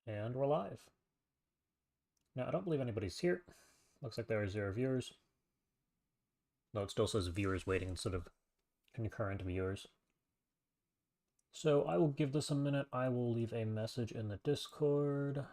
And we're live. Now, I don't believe anybody's here. Looks like there are 0 viewers. Though it still says viewers waiting instead of concurrent viewers. So I will give this a minute. I will leave a message in the Discord.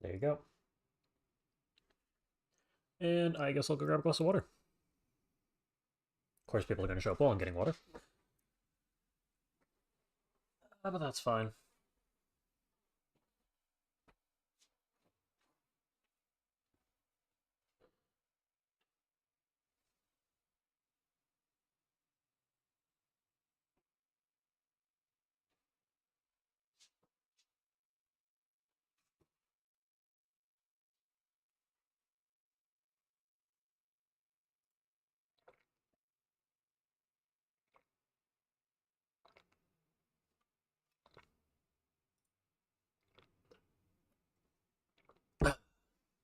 There you go. And I guess I'll go grab a glass of water. Of course, people are going to show up while I'm getting water. But that's fine.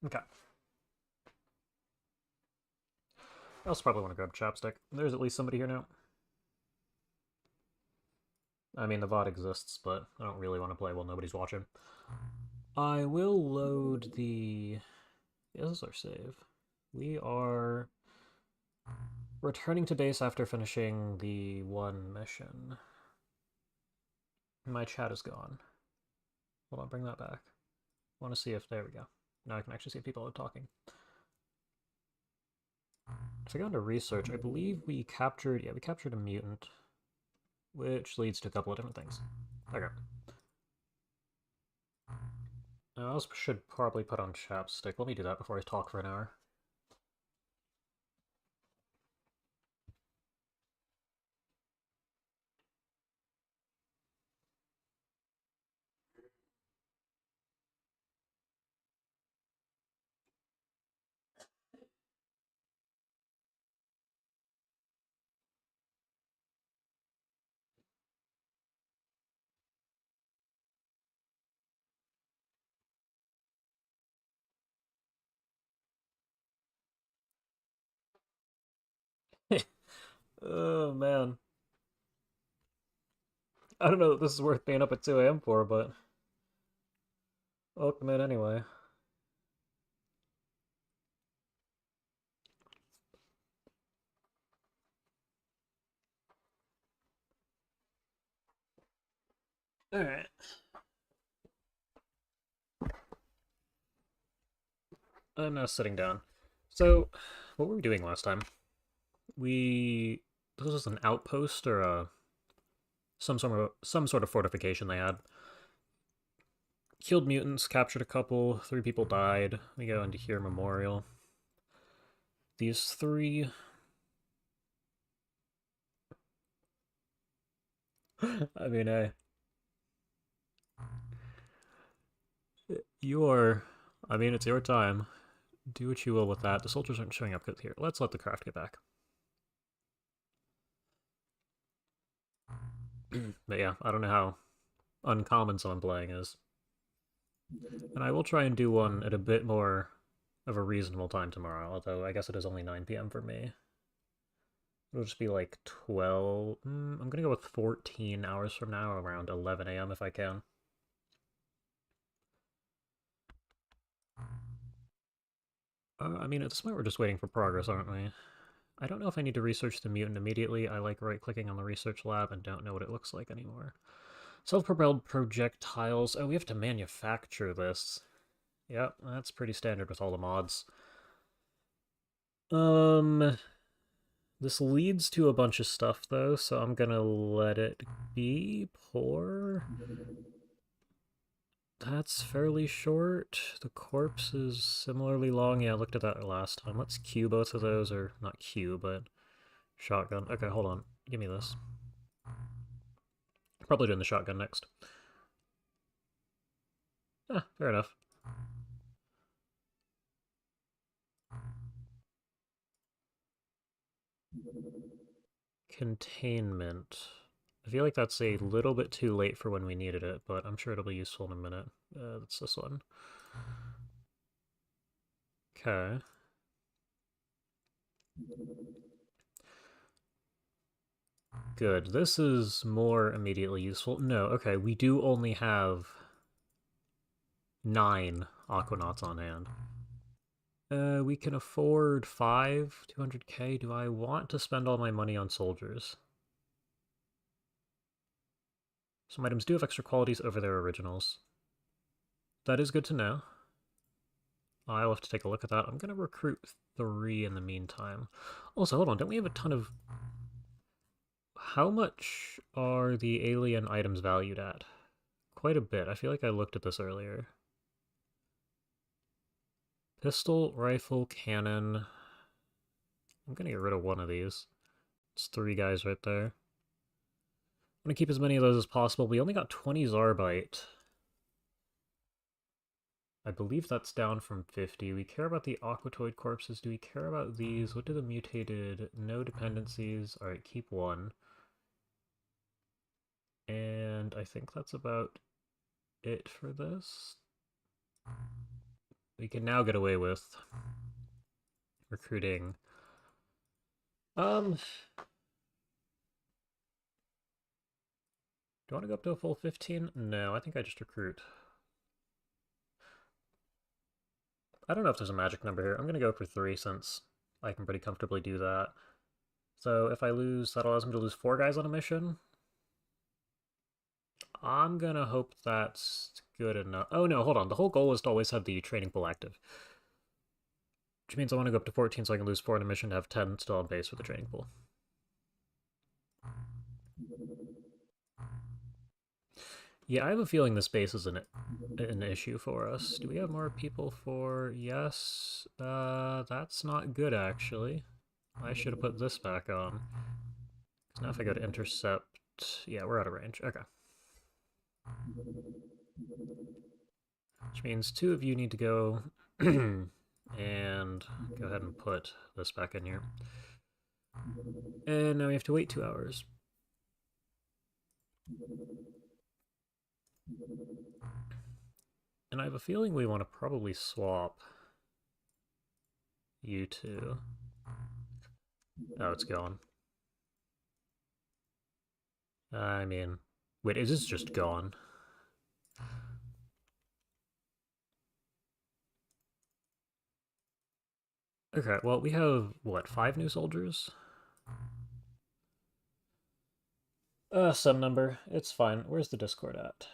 Okay. I also probably want to grab chapstick. There's at least somebody here now. I mean, the VOD exists, but I don't really want to play while nobody's watching. I will load the... Yeah, this is our save. We are returning to base after finishing the one mission. My chat is gone. Hold on, bring that back. I want to see if... There we go. Now I can actually see if people are talking. If I go into research, I believe we captured... Yeah, we captured a mutant. Which leads to a couple of different things. Okay. I also should probably put on chapstick. Let me do that before I talk for an hour. Oh, man. I don't know if this is worth being up at 2 a.m. for, but... welcome in anyway. Alright. I'm now sitting down. So, what were we doing last time? This was an outpost or some sort of fortification they had. Killed mutants, captured a couple, 3 people died. We go into here memorial. These 3... I mean, I mean, it's your time. Do what you will with that. The soldiers aren't showing up here. Let's let the craft get back. But yeah, I don't know how uncommon someone playing is. And I will try and do one at a bit more of a reasonable time tomorrow, although I guess it is only 9 p.m. for me. It'll just be like 12... I'm gonna go with 14 hours from now, around 11 a.m. if I can. I mean, at this point we're just waiting for progress, aren't we? I don't know if I need to research the mutant immediately. I like right-clicking on the research lab and don't know what it looks like anymore. Self-propelled projectiles. Oh, we have to manufacture this. Yep, that's pretty standard with all the mods. This leads to a bunch of stuff, though, so I'm gonna let it be. Poor. That's fairly short. The corpse is similarly long. Yeah, I looked at that last time. Let's queue both of those, or not queue, but shotgun. Okay, hold on. Give me this. Probably doing the shotgun next. Ah, fair enough. Containment. I feel like that's a little bit too late for when we needed it, but I'm sure it'll be useful in a minute. That's this one. Okay. Good. This is more immediately useful. No, okay, we do only have 9 Aquanauts on hand. We can afford 5, 200k. Do I want to spend all my money on soldiers? Some items do have extra qualities over their originals. That is good to know. I'll have to take a look at that. I'm going to recruit 3 in the meantime. Also, hold on, don't we have a ton of... How much are the alien items valued at? Quite a bit. I feel like I looked at this earlier. Pistol, rifle, cannon. I'm going to get rid of one of these. It's 3 guys right there. I'm going to keep as many of those as possible. We only got 20 Zarbite. I believe that's down from 50. We care about the Aquatoid corpses. Do we care about these? What do the mutated? No dependencies. Alright, keep 1. And I think that's about it for this. We can now get away with recruiting. Do you want to go up to a full 15? No, I think I just recruit. I don't know if there's a magic number here. I'm going to go for 3 since I can pretty comfortably do that. So if I lose, that allows me to lose 4 guys on a mission. I'm going to hope that's good enough. Oh no, hold on. The whole goal is to always have the training pool active. Which means I want to go up to 14 so I can lose 4 on a mission to have 10 still on base for the training pool. Yeah, I have a feeling this base is an issue for us. Do we have more people for... Yes. That's not good, actually. I should have put this back on. Because now if I go to intercept... Yeah, we're out of range. Okay. Which means 2 of you need to go... and go ahead and put this back in here. And now we have to wait 2 hours. And I have a feeling we want to probably swap you two. Oh, it's gone. I mean, wait, is this just gone? Okay, well, we have, what, 5 new soldiers? Some number. It's fine. Where's the Discord at?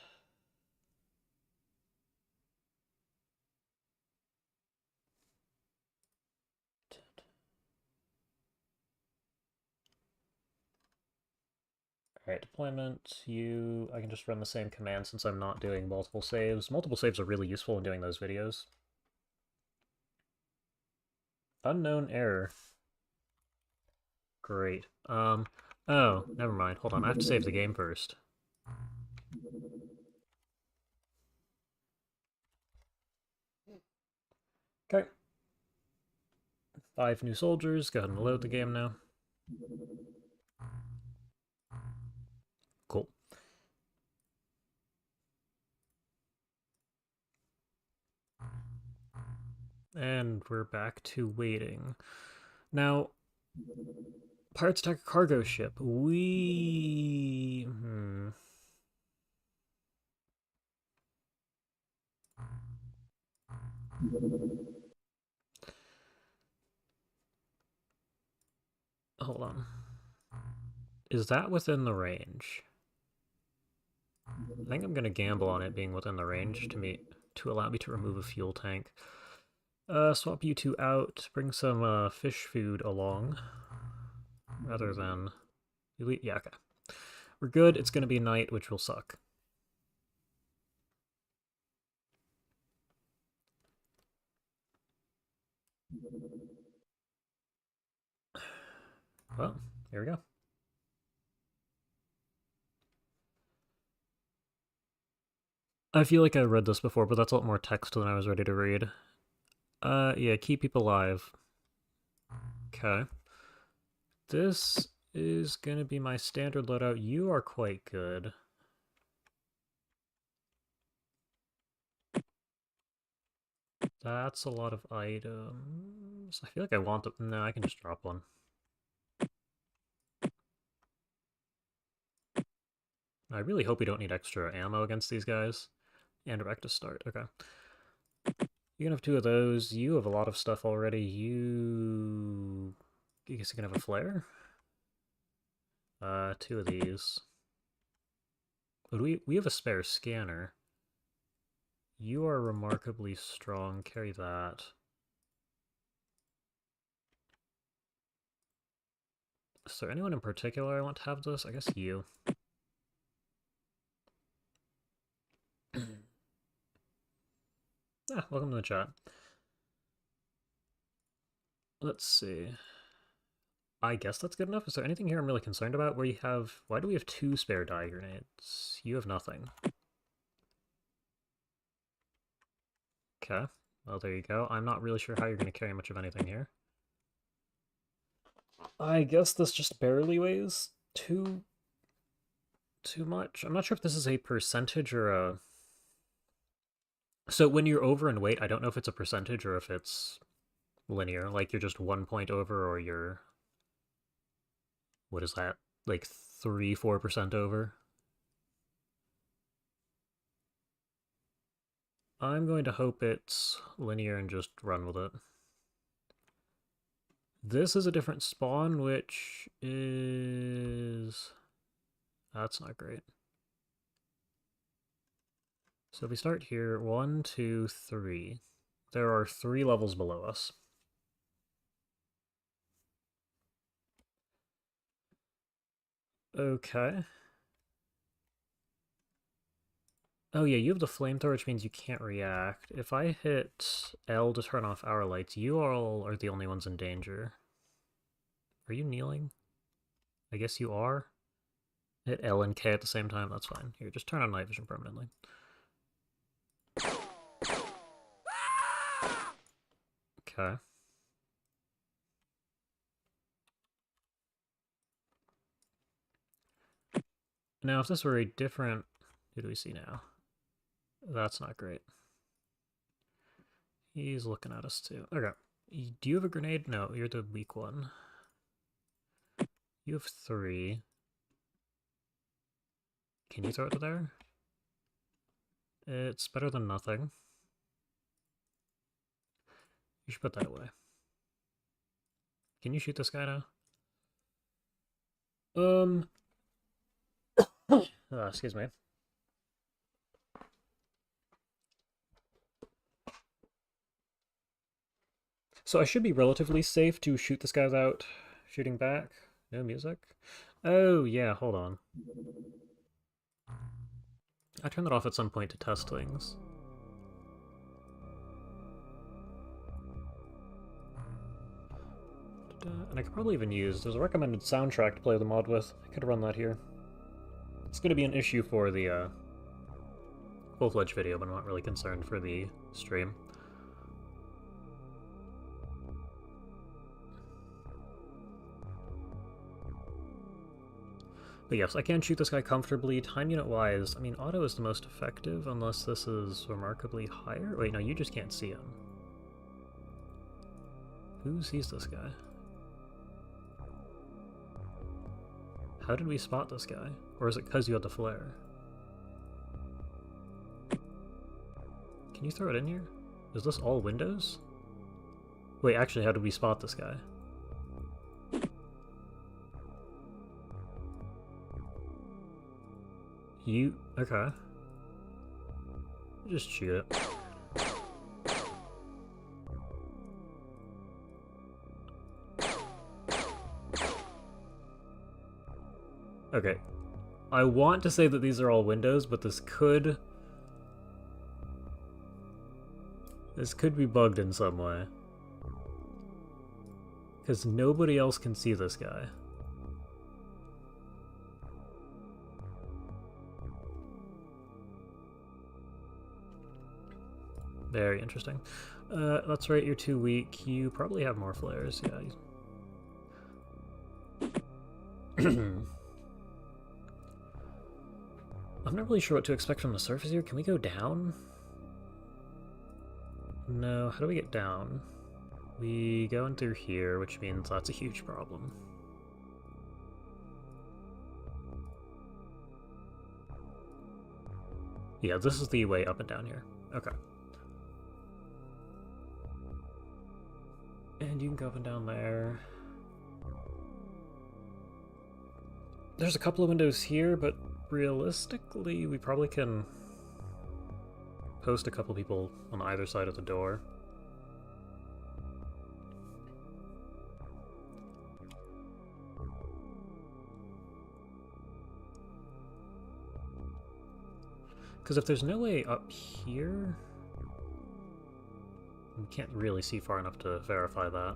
Alright, deployment, I can just run the same command since I'm not doing multiple saves. Multiple saves are really useful in doing those videos. Unknown error. Great. Oh, never mind. Hold on, I have to save the game first. Okay. 5 new soldiers. Go ahead and load the game now. Cool. And we're back to waiting. Now, pirates attack a cargo ship. Hold on. Is that within the range? I think I'm going to gamble on it being within the range to allow me to remove a fuel tank. Swap you two out, bring some fish food along, rather than... Yeah, okay. We're good, it's going to be night, which will suck. Well, here we go. I feel like I read this before, but that's a lot more text than I was ready to read. Yeah, keep people alive. Okay. This is gonna be my standard loadout. You are quite good. That's a lot of items. I feel like I want them. No, I can just drop one. I really hope we don't need extra ammo against these guys. And a wreck to start. Okay. You can have two of those. You have a lot of stuff already. I guess you can have a flare? Two of these. But we have a spare scanner. You are remarkably strong. Carry that. Is there anyone in particular I want to have this? I guess you. Ah, welcome to the chat. Let's see. I guess that's good enough. Is there anything here I'm really concerned about? Where you have... Why do we have two spare dye grenades? You have nothing. Okay. Well, there you go. I'm not really sure how you're going to carry much of anything here. I guess this just barely weighs too much. I'm not sure if this is a percentage or a... So when you're over in weight, I don't know if it's a percentage or if it's linear. Like, you're just 1 point over, or you're... What is that? Like 3-4% over? I'm going to hope it's linear and just run with it. This is a different spawn, which is... That's not great. So if we start here, 1, 2, 3. There are 3 levels below us. Okay. Oh yeah, you have the flamethrower, which means you can't react. If I hit L to turn off our lights, you all are the only ones in danger. Are you kneeling? I guess you are. Hit L and K at the same time, that's fine. Here, just turn on night vision permanently. Okay. Now, if this were a different... Who do we see now? That's not great. He's looking at us too. Okay. Do you have a grenade? No, you're the weak one. You have 3. Can you throw it to there? It's better than nothing. You should put that away. Can you shoot this guy now? Excuse me. So I should be relatively safe to shoot this guy without shooting back. No music? Oh, yeah, hold on. I turned that off at some point to test things. And I could probably even use... There's a recommended soundtrack to play the mod with. I could run that here. It's going to be an issue for the full-fledged video, but I'm not really concerned for the stream. But yes, I can shoot this guy comfortably. Time unit-wise, I mean, auto is the most effective, unless this is remarkably higher. Wait, no, you just can't see him. Who sees this guy? How did we spot this guy? Or is it because you had the flare? Can you throw it in here? Is this all windows? Wait, actually, how did we spot this guy? You... okay. Just shoot it. Okay. I want to say that these are all windows, but this could be bugged in some way. Because nobody else can see this guy. Very interesting. That's right, you're too weak. You probably have more flares, yeah. I'm not really sure what to expect from the surface here. Can we go down? No, how do we get down? We go in through here, which means that's a huge problem. Yeah, this is the way up and down here. Okay. And you can go up and down there. There's a couple of windows here, but realistically, we probably can post a couple people on either side of the door. Because if there's no way up here, we can't really see far enough to verify that.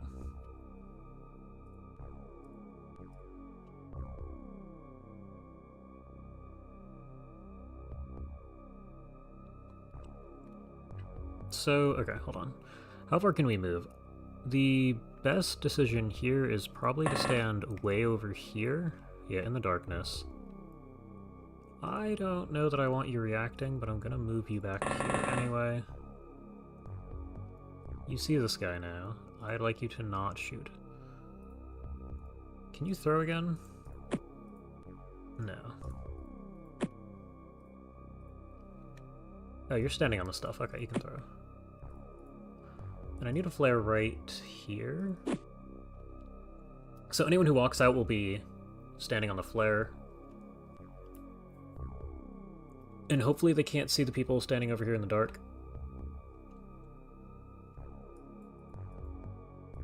So, okay, hold on. How far can we move? The best decision here is probably to stand way over here. Yeah, in the darkness. I don't know that I want you reacting, but I'm gonna move you back here anyway. You see this guy now. I'd like you to not shoot. Can you throw again? No. Oh, you're standing on the stuff. Okay, you can throw. And I need a flare right here. So anyone who walks out will be standing on the flare. And hopefully they can't see the people standing over here in the dark.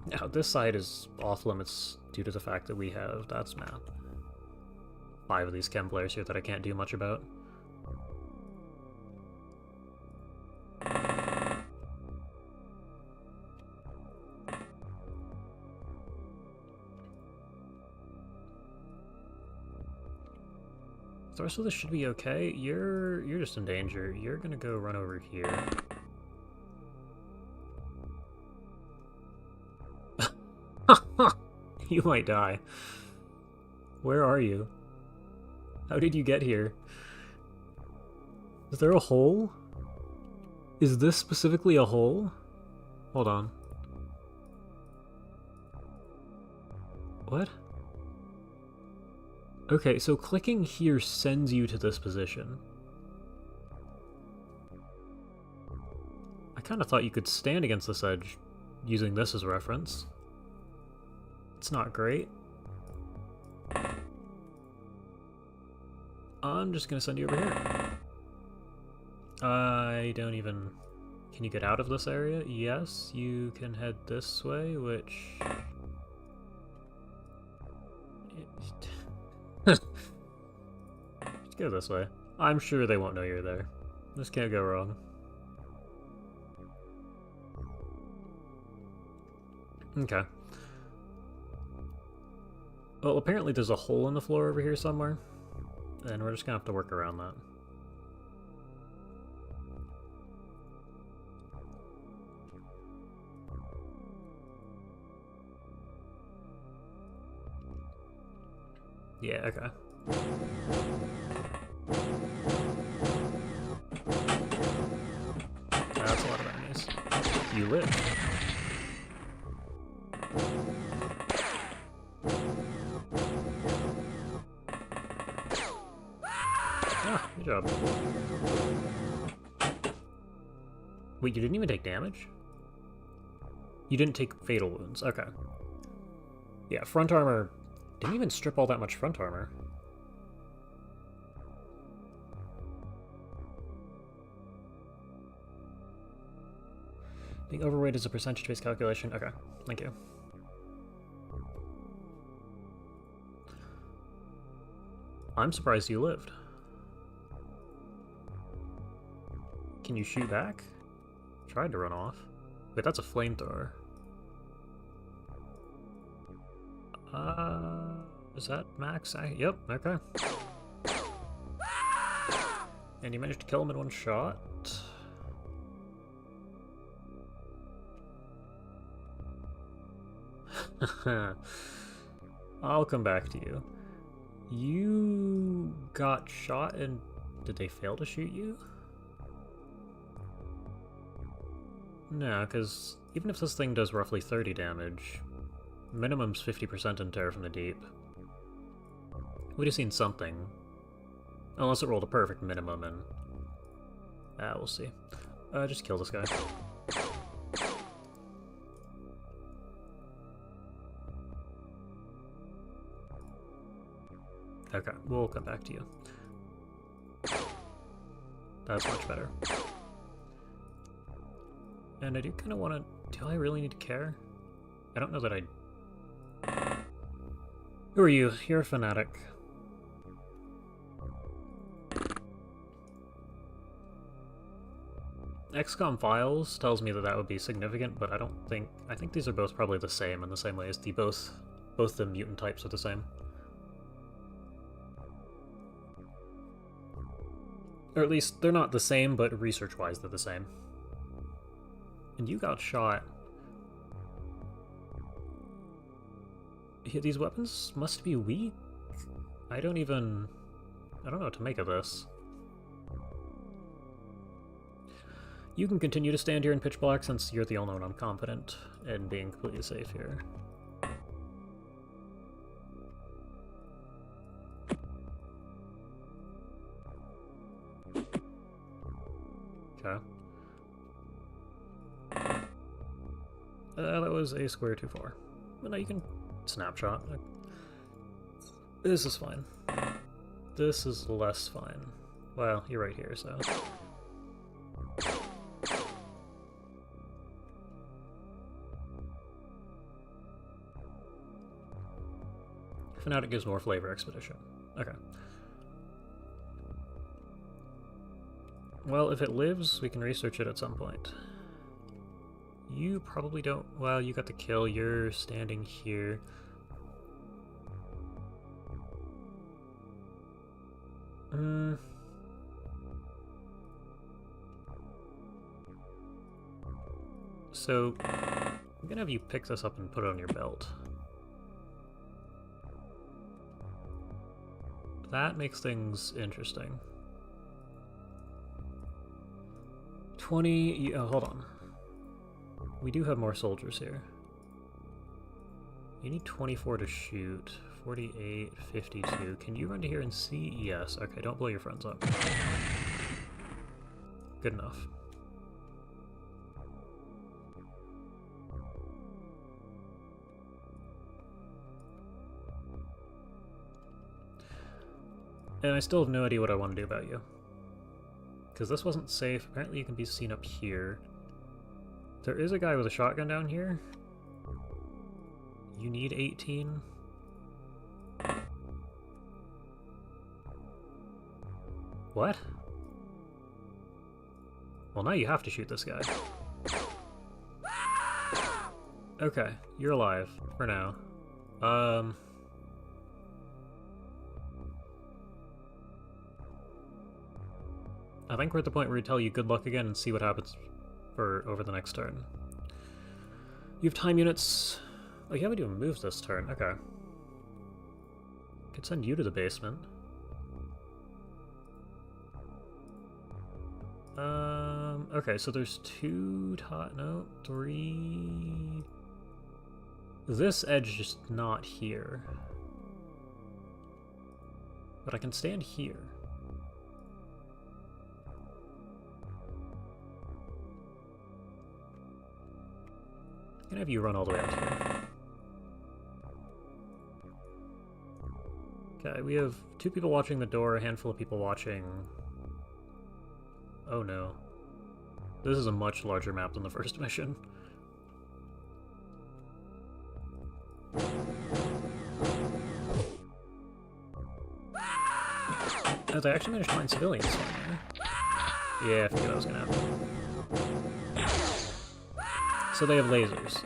Now, this side is off limits due to the fact that we have, that's map. 5 of these chem players here that I can't do much about. The rest of this should be okay. You're just in danger. You're gonna go run over here. You might die. Where are you? How did you get here? Is there a hole? Is this specifically a hole? Hold on. What? Okay, so clicking here sends you to this position. I kind of thought you could stand against this edge using this as reference. It's not great. I'm just gonna send you over here. I don't even... Can you get out of this area? Yes, you can head this way, which... Just go this way. I'm sure they won't know you're there. This can't go wrong. Okay. Well, apparently there's a hole in the floor over here somewhere, and we're just gonna have to work around that. Yeah, okay. That's a lot of enemies. You live. Ah, good job. Wait, you didn't even take damage? You didn't take fatal wounds. Okay. Yeah, front armor... Didn't even strip all that much front armor. Being overweight is a percentage-based calculation. Okay, thank you. I'm surprised you lived. Can you shoot back? Tried to run off. Wait, that's a flamethrower. Is that max? Yep, okay. And you managed to kill him in one shot. I'll come back to you. You got shot and did they fail to shoot you? No, because even if this thing does roughly 30 damage, minimum's 50% in Terror from the Deep. We'd have seen something. Unless it rolled a perfect minimum and... we'll see. Just kill this guy. Okay, we'll come back to you. That's much better. And I do kind of want to... Do I really need to care? I don't know that I... Who are you? You're a fanatic. XCOM Files tells me that that would be significant, but I don't think... I think these are both probably the same in the same way as the both the mutant types are the same. Or at least, they're not the same, but research-wise they're the same. And you got shot. These weapons must be weak? I don't know what to make of this. You can continue to stand here in pitch black since you're the only one I'm confident in being completely safe here. Okay. That was a square too far. But now you can snapshot. This is fine. This is less fine. Well, you're right here, so... Fanatic gives more flavor, Expedition. Okay. Well, if it lives, we can research it at some point. You probably don't... Well, you got the kill. You're standing here. So, I'm gonna have you pick this up and put it on your belt. That makes things interesting. 20... Oh, hold on. We do have more soldiers here. You need 24 to shoot. 48, 52. Can you run to here and see? Yes. Okay, don't blow your friends up. Good enough. And I still have no idea what I want to do about you. Because this wasn't safe. Apparently you can be seen up here. There is a guy with a shotgun down here. You need 18. What? Well, now you have to shoot this guy. Okay, you're alive. For now. I think we're at the point where we tell you good luck again and see what happens for over the next turn. You have time units. Oh, you haven't even moved this turn. Okay. Could send you to the basement. Okay, so there's two no, three... This edge is just not here. But I can stand here. I'm gonna have you run all the way out here. Okay, we have 2 people watching the door, a handful of people watching... Oh no. This is a much larger map than the first mission. Oh, they actually managed to find civilians somewhere. Yeah, I figured that was gonna happen. So they have lasers.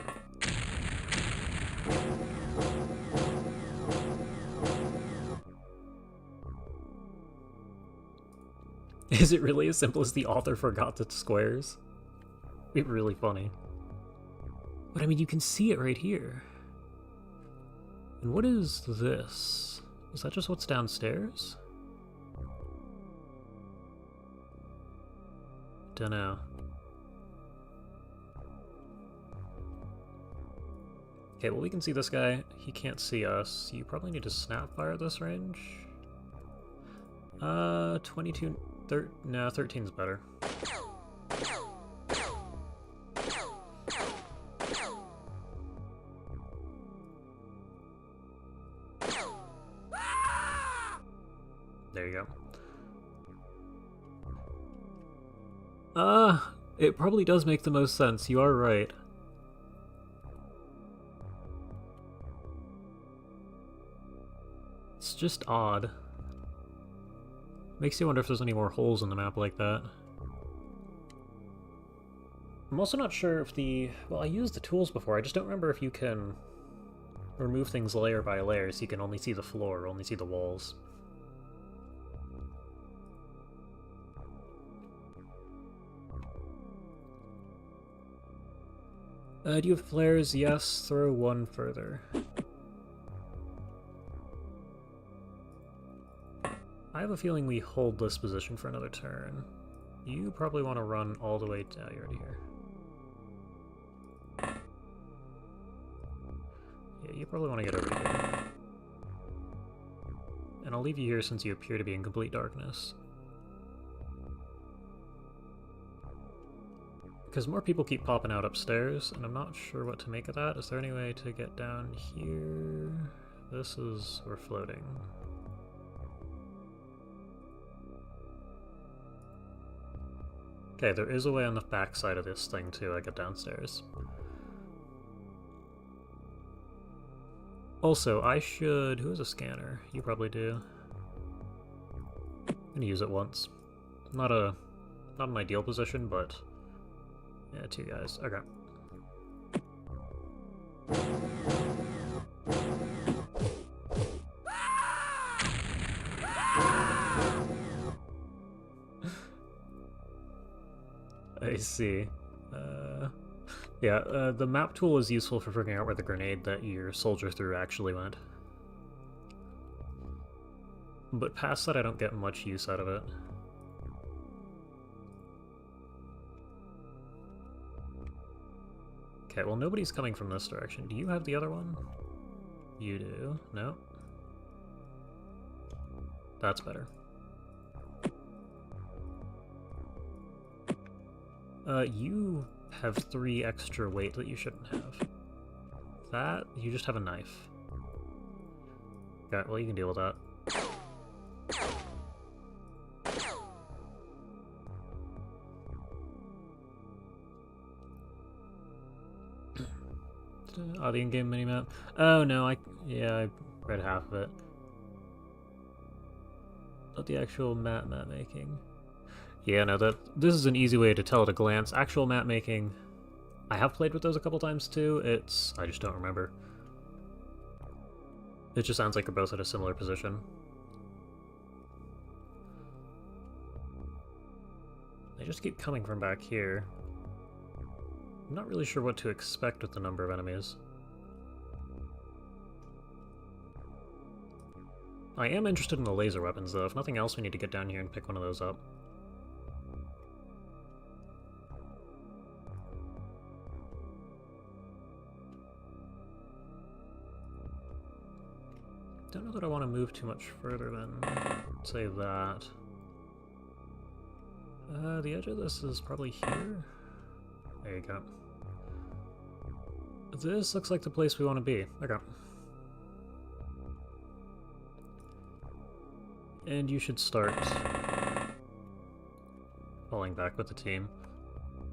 Is it really as simple as the author forgot the squares? It'd be really funny. But I mean, you can see it right here. And what is this? Is that just what's downstairs? Dunno. Okay, well we can see this guy. He can't see us. You probably need to snap fire at this range. 22... no, 13's better. There you go. It probably does make the most sense. You are right. It's just odd. Makes you wonder if there's any more holes in the map like that. I'm also not sure if the... well, I used the tools before. I just don't remember if you can remove things layer by layer so you can only see the floor or only see the walls. Do you have flares? Yes. Throw one further. I have a feeling we hold this position for another turn. You probably want to run all the way down. You're already here. Yeah, you probably want to get over here. And I'll leave you here since you appear to be in complete darkness. Because more people keep popping out upstairs, and I'm not sure what to make of that. Is there any way to get down here? This is... we're floating. Okay, there is a way on the back side of this thing to get downstairs. Also, I should... who has a scanner? You probably do. I'm gonna use it once. Not an ideal position, but... yeah, two guys. Okay. I see. Yeah, the map tool is useful for figuring out where the grenade that your soldier threw actually went. But past that, I don't get much use out of it. Okay, well nobody's coming from this direction. Do you have the other one? You do. No? That's better. You have 3 extra weight that you shouldn't have. That, you just have a knife. Okay, well you can deal with that. Oh, the in-game minimap? Oh no, I read half of it. Not the actual map making. Yeah, no, this is an easy way to tell at a glance. Actual map making, I have played with those a couple times too. I just don't remember. It just sounds like we're both at a similar position. They just keep coming from back here. I'm not really sure what to expect with the number of enemies. I am interested in the laser weapons though. If nothing else, we need to get down here and pick one of those up. Don't know that I want to move too much further than, say, that. The edge of this is probably here? There you go. This looks like the place we want to be. Okay. And you should start falling back with the team.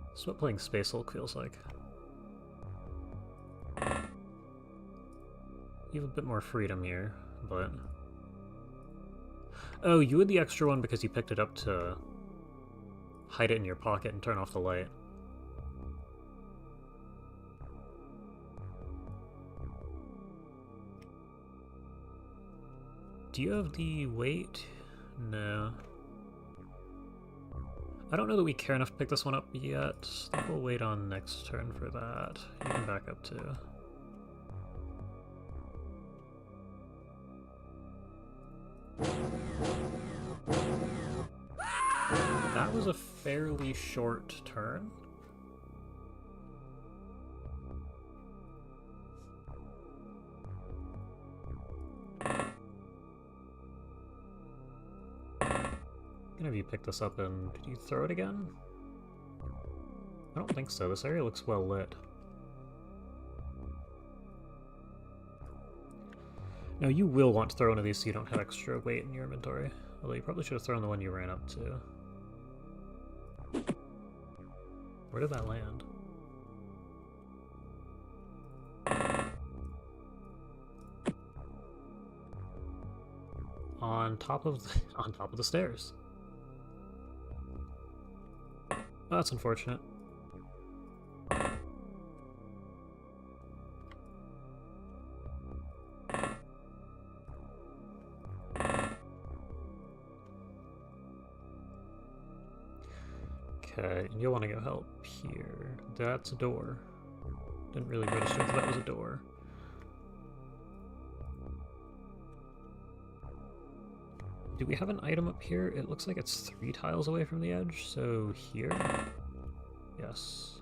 That's what playing Space Hulk feels like. You have a bit more freedom here, but... oh, you had the extra one because you picked it up to hide it in your pocket and turn off the light. Do you have the weight? No. I don't know that we care enough to pick this one up yet. I think we'll wait on next turn for that. You can back up too. that was a fairly short turn. Gonna have you pick this up and did you throw it again? I don't think so. This area looks well lit. Now you will want to throw one of these so you don't have extra weight in your inventory. Although you probably should have thrown the one you ran up to. Where did that land? On top of the stairs. Oh, that's unfortunate. Okay, and you'll want to go help here. That's a door. Didn't really register that that was a door. Do we have an item up here? It looks like it's 3 tiles away from the edge, so here? Yes.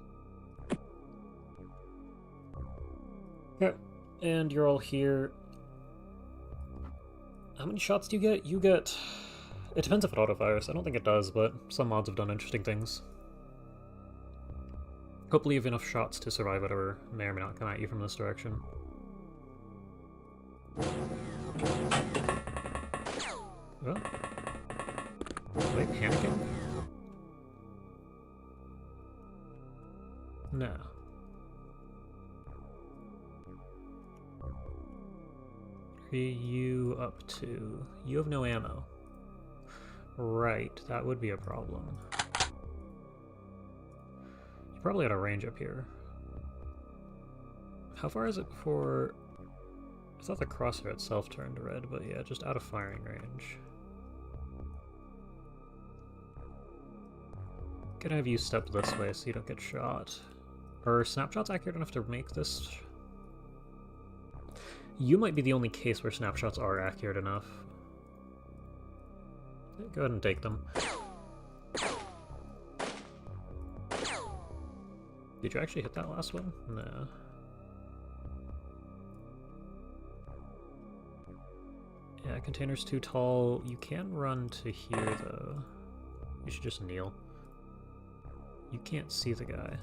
Okay, and you're all here. How many shots do you get? You get... It depends if it auto-fires. I don't think it does, but some mods have done interesting things. Hopefully you have enough shots to survive whatever may or may not come at you from this direction. Oh. Are they panicking? No. What are you up to? You have no ammo. Right, that would be a problem. You're probably out of range up here. How far is it before... I thought the crosshair itself turned red, but yeah, just out of firing range. Gonna have you step this way so you don't get shot. Are snapshots accurate enough to make this? You might be the only case where snapshots are accurate enough. Go ahead and take them. Did you actually hit that last one? No. Yeah, container's too tall. You can run to here, though. You should just kneel. You can't see the guy.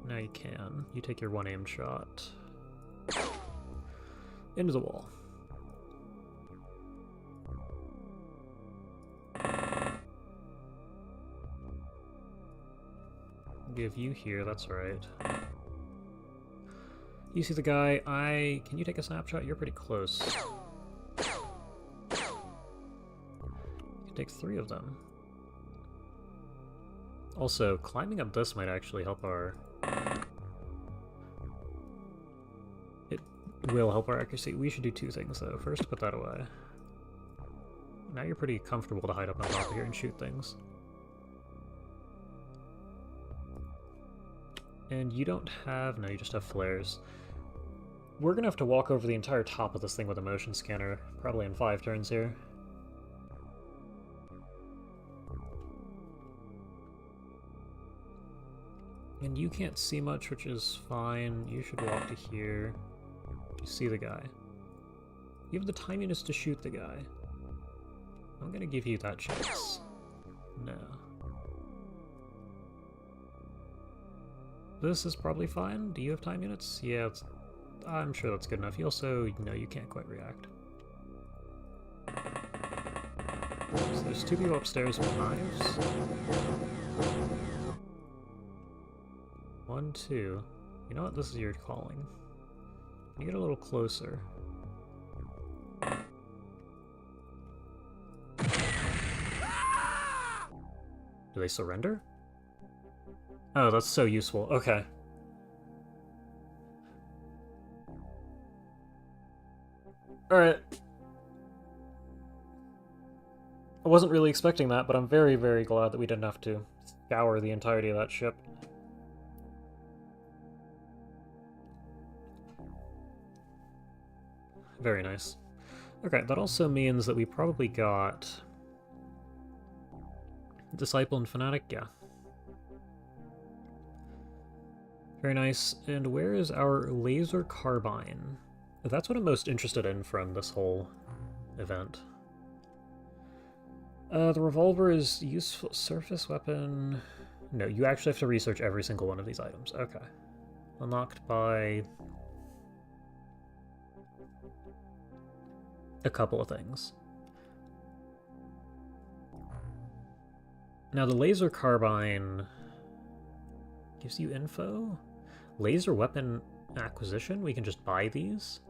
Now you can. You take your one aimed shot. Into the wall. Give you here, that's right. You see the guy, can you take a snapshot? You're pretty close. You can take 3 of them. Also, climbing up this might actually help our... It will help our accuracy. We should do 2 things, though. First, put that away. Now you're pretty comfortable to hide up on top of here and shoot things. And you don't have... No, you just have flares. We're gonna have to walk over the entire top of this thing with a motion scanner, probably in 5 turns here. And you can't see much, which is fine. You should walk to here. You see the guy. You have the time units to shoot the guy. I'm gonna give you that chance. No. This is probably fine. Do you have time units? Yeah, I'm sure that's good enough. You also know you can't quite react. So there's 2 people upstairs with knives. 1, 2. You know what? This is your calling. You get a little closer. Do they surrender? Oh, that's so useful. Okay. Alright. I wasn't really expecting that, but I'm very, very glad that we didn't have to scour the entirety of that ship. Very nice. Okay, that also means that we probably got... Disciple and Fanatic, yeah. Very nice. And where is our laser carbine? That's what I'm most interested in from this whole event. The revolver is useful surface weapon. No, you actually have to research every single one of these items. Okay. Unlocked by a couple of things. Now the laser carbine gives you info. Laser weapon acquisition? We can just buy these?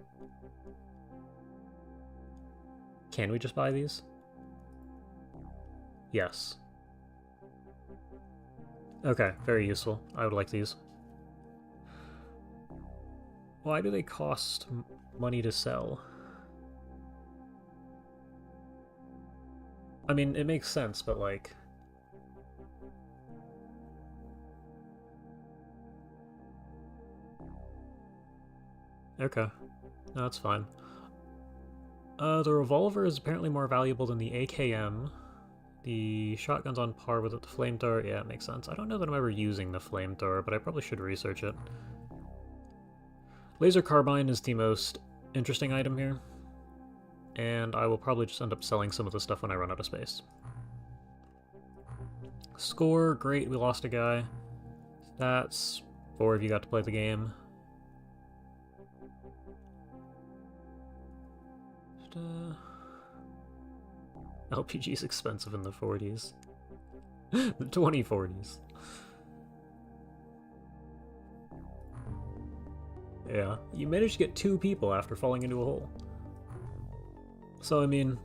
Can we just buy these? Yes. Okay, very useful. I would like these. Why do they cost money to sell? I mean, it makes sense, but like... Okay. No, that's fine. The revolver is apparently more valuable than the AKM. The shotgun's on par with it. The flamethrower, yeah, it makes sense. I don't know that I'm ever using the flamethrower, but I probably should research it. Laser carbine is the most interesting item here, and I will probably just end up selling some of the stuff when I run out of space. Score, great, we lost a guy. Stats, 4 of you got to play the game. LPG's expensive in the 40s. The 2040s. Yeah, you managed to get 2 people after falling into a hole. So, I mean,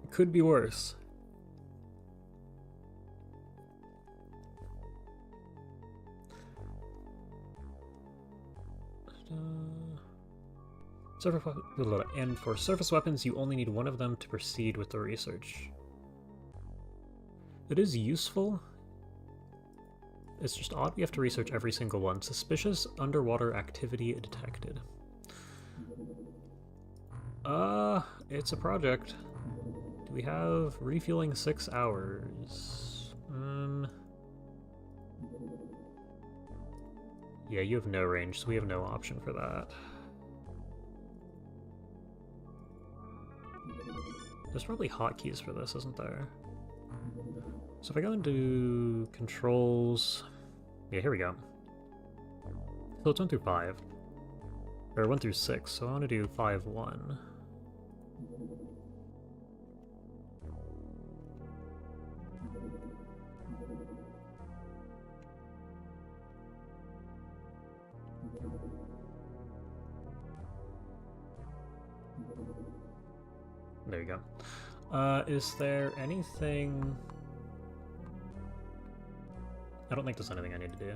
it could be worse. And for surface weapons, you only need 1 of them to proceed with the research. It is useful. It's just odd we have to research every single one. Suspicious underwater activity detected. It's a project. Do we have refueling 6 hours? Yeah, you have no range, so we have no option for that. There's probably hotkeys for this, isn't there? So if I go into controls... Yeah, here we go. So it's 1 through 5. Or 1 through 6, so I want to do 5-1. There you go. Is there anything... I don't think there's anything I need to do.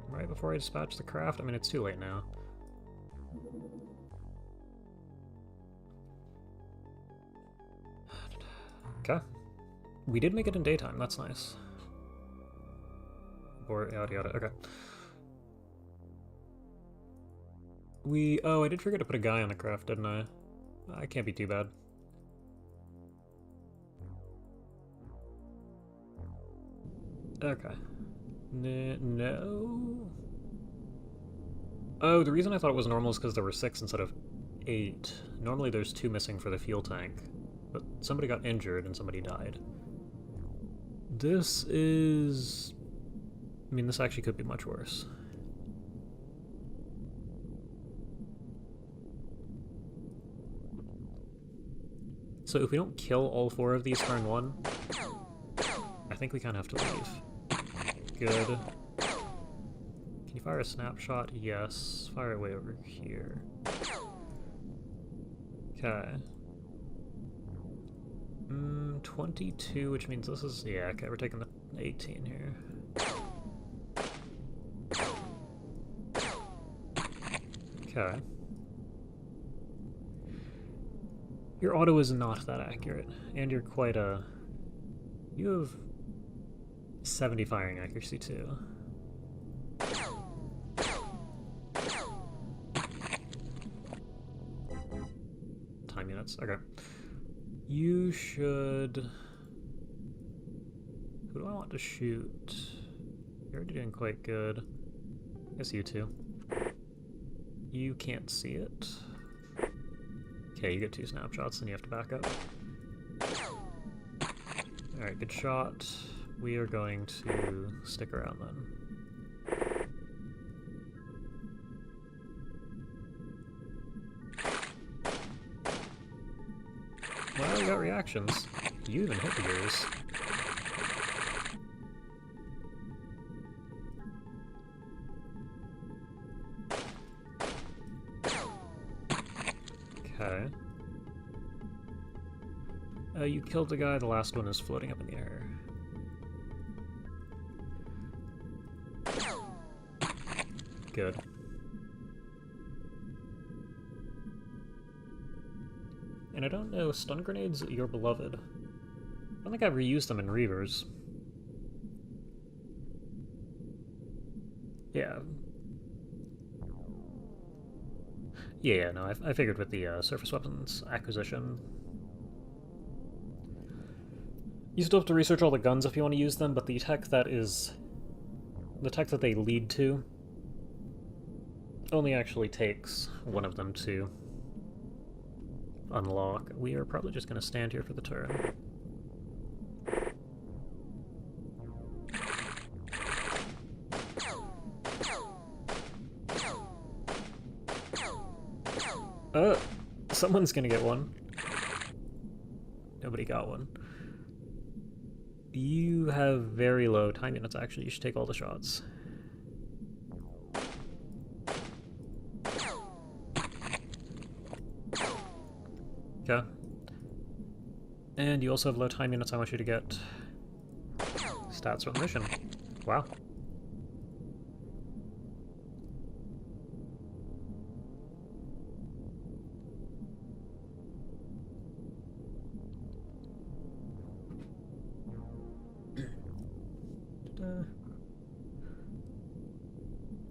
Right before I dispatch the craft? I mean, it's too late now. Okay. We did make it in daytime, that's nice. Or yada yada, okay. Oh, I did forget to put a guy on the craft, didn't I? I can't be too bad. Okay. No? Oh, the reason I thought it was normal is because there were 6 instead of 8. Normally there's 2 missing for the fuel tank, but somebody got injured and somebody died. This is... I mean, this actually could be much worse. So if we don't kill all 4 of these turn 1, I think we kind of have to leave. Good. Can you fire a snapshot? Yes. Fire it way over here. Okay. 22, which means this is... Yeah, okay, we're taking the 18 here. Okay. Your auto is not that accurate, and you're quite a... You have 70 firing accuracy, too. minutes. Okay. You should... Who do I want to shoot? You're already doing quite good. I guess you two. You can't see it. Okay, you get 2 snapshots, then you have to back up. Alright, good shot. We are going to stick around then. Well, you got reactions. You even hit the gears. Okay. You killed the guy, the last one is floating up in the air. Good. And I don't know, stun grenades, you're beloved. I don't think I've reused them in Reavers. Yeah. Yeah, no, I figured with the surface weapons acquisition. You still have to research all the guns if you want to use them, but the tech that is... the tech that they lead to only actually takes one of them to unlock. We are probably just going to stand here for the turn. Someone's gonna get one. Nobody got one. You have very low time units, actually. You should take all the shots. Okay. And you also have low time units. I want you to get stats from the mission. Wow.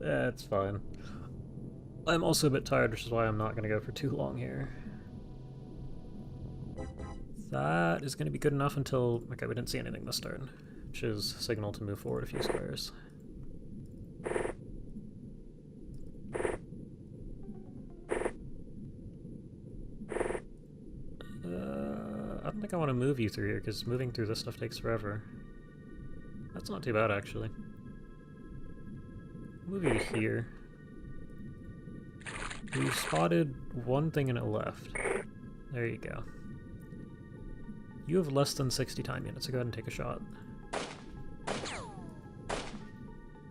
That's fine. I'm also a bit tired, which is why I'm not going to go for too long here. That is going to be good enough until... Okay, we didn't see anything this turn, which is signal to move forward a few squares. I don't think I want to move you through here, because moving through this stuff takes forever. That's not too bad, actually. Move you here. We spotted one thing and it left. There you go. You have less than 60 time units, so go ahead and take a shot.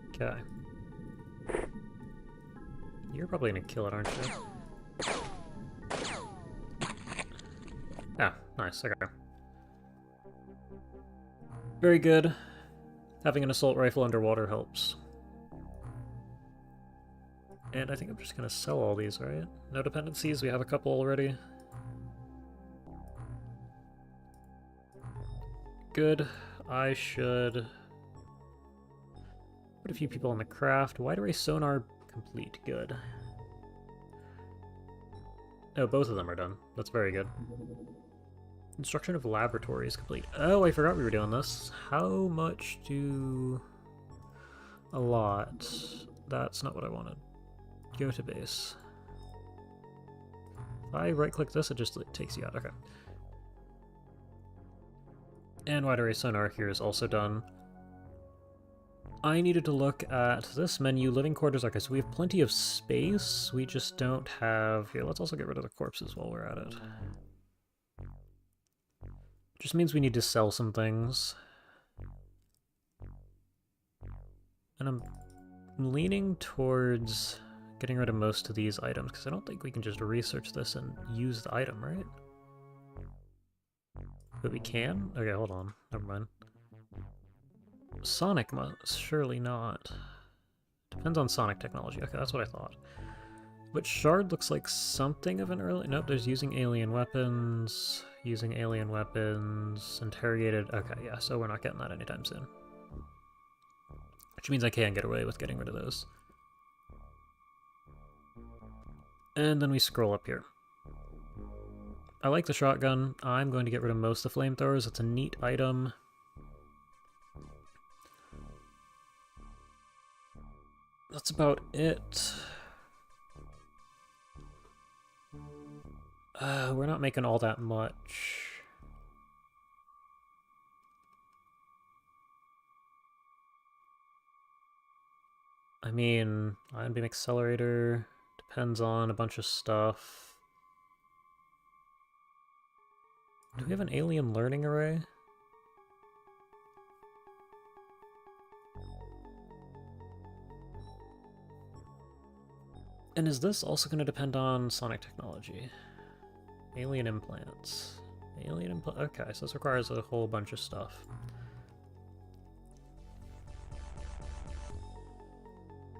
Okay. You're probably gonna kill it, aren't you? Ah, nice, okay. Very good. Having an assault rifle underwater helps. And I think I'm just gonna sell all these, right? No dependencies, we have a couple already. Good. I should put a few people on the craft. Wide array sonar complete. Good. Oh, both of them are done. That's very good. Construction of laboratories complete. Oh, I forgot we were doing this. How much do... A lot. That's not what I wanted. Go to base. If I right-click this, it just takes you out. Okay. And wide array sonar here is also done. I needed to look at this menu, living quarters. Okay, so we have plenty of space. We just don't have... Here, let's also get rid of the corpses while we're at it. Just means we need to sell some things. And I'm leaning towards getting rid of most of these items, because I don't think we can just research this and use the item, right? But we can? Okay, hold on. Never mind. Sonic must surely not. Depends on Sonic technology. Okay, that's what I thought. But Shard looks like something of an early... Nope, there's using alien weapons. Using alien weapons. Interrogated. Okay, yeah, so we're not getting that anytime soon. Which means I can get away with getting rid of those. And then we scroll up here. I like the shotgun. I'm going to get rid of most of the flamethrowers. It's a neat item. That's about it. We're not making all that much. I mean, ion beam accelerator depends on a bunch of stuff. Do we have an alien learning array? And is this also going to depend on sonic technology? Alien implants. Okay, so this requires a whole bunch of stuff.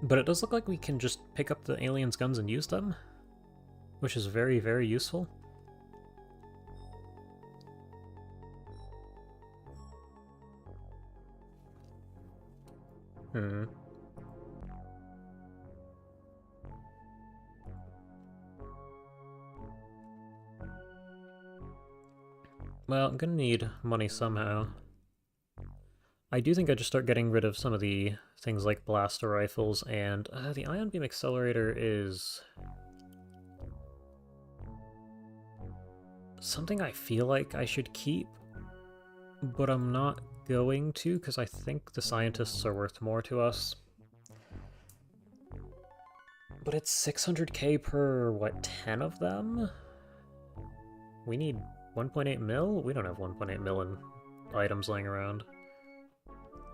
But it does look like we can just pick up the aliens' guns and use them, which is very, very useful. Well, I'm gonna need money somehow. I do think I just start getting rid of some of the things like blaster rifles, and the ion beam accelerator is something I feel like I should keep, but I'm not going to because I think the scientists are worth more to us. But it's 600k per, what, 10 of them? We need 1.8 mil? We don't have 1.8 mil in items laying around.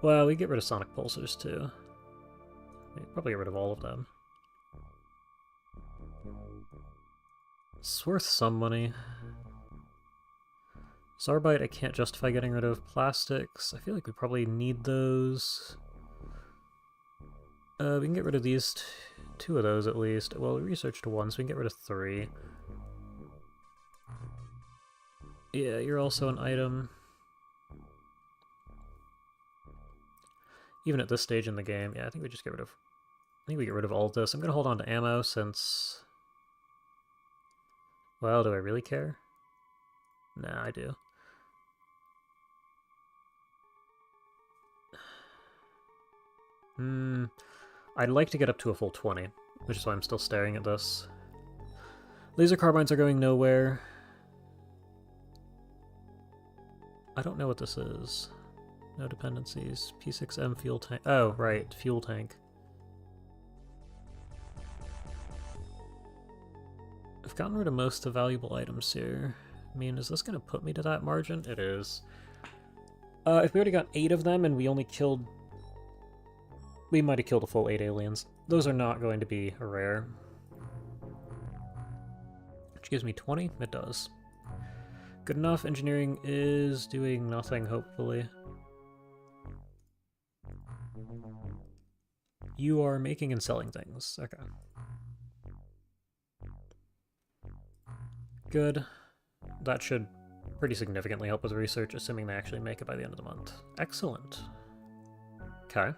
Well, we get rid of sonic pulsars too. We probably get rid of all of them. It's worth some money. Zarbite, I can't justify getting rid of. Plastics, I feel like we probably need those. We can get rid of these two of those at least. Well, we researched one, so we can get rid of 3. Yeah, you're also an item. Even at this stage in the game, yeah, I think we just get rid of... I think we get rid of all of this. I'm gonna hold on to ammo since... Well, do I really care? Nah, I do. I'd like to get up to a full 20, which is why I'm still staring at this. Laser carbines are going nowhere. I don't know what this is. No dependencies. P6M fuel tank. Oh, right. Fuel tank. I've gotten rid of most of the valuable items here. I mean, is this going to put me to that margin? It is. If we already got 8 of them and we only killed... We might have killed a full 8 aliens. Those are not going to be rare. Which gives me 20? It does. Good enough. Engineering is doing nothing, hopefully. You are making and selling things. Okay. Good. That should pretty significantly help with research, assuming they actually make it by the end of the month. Excellent. Okay.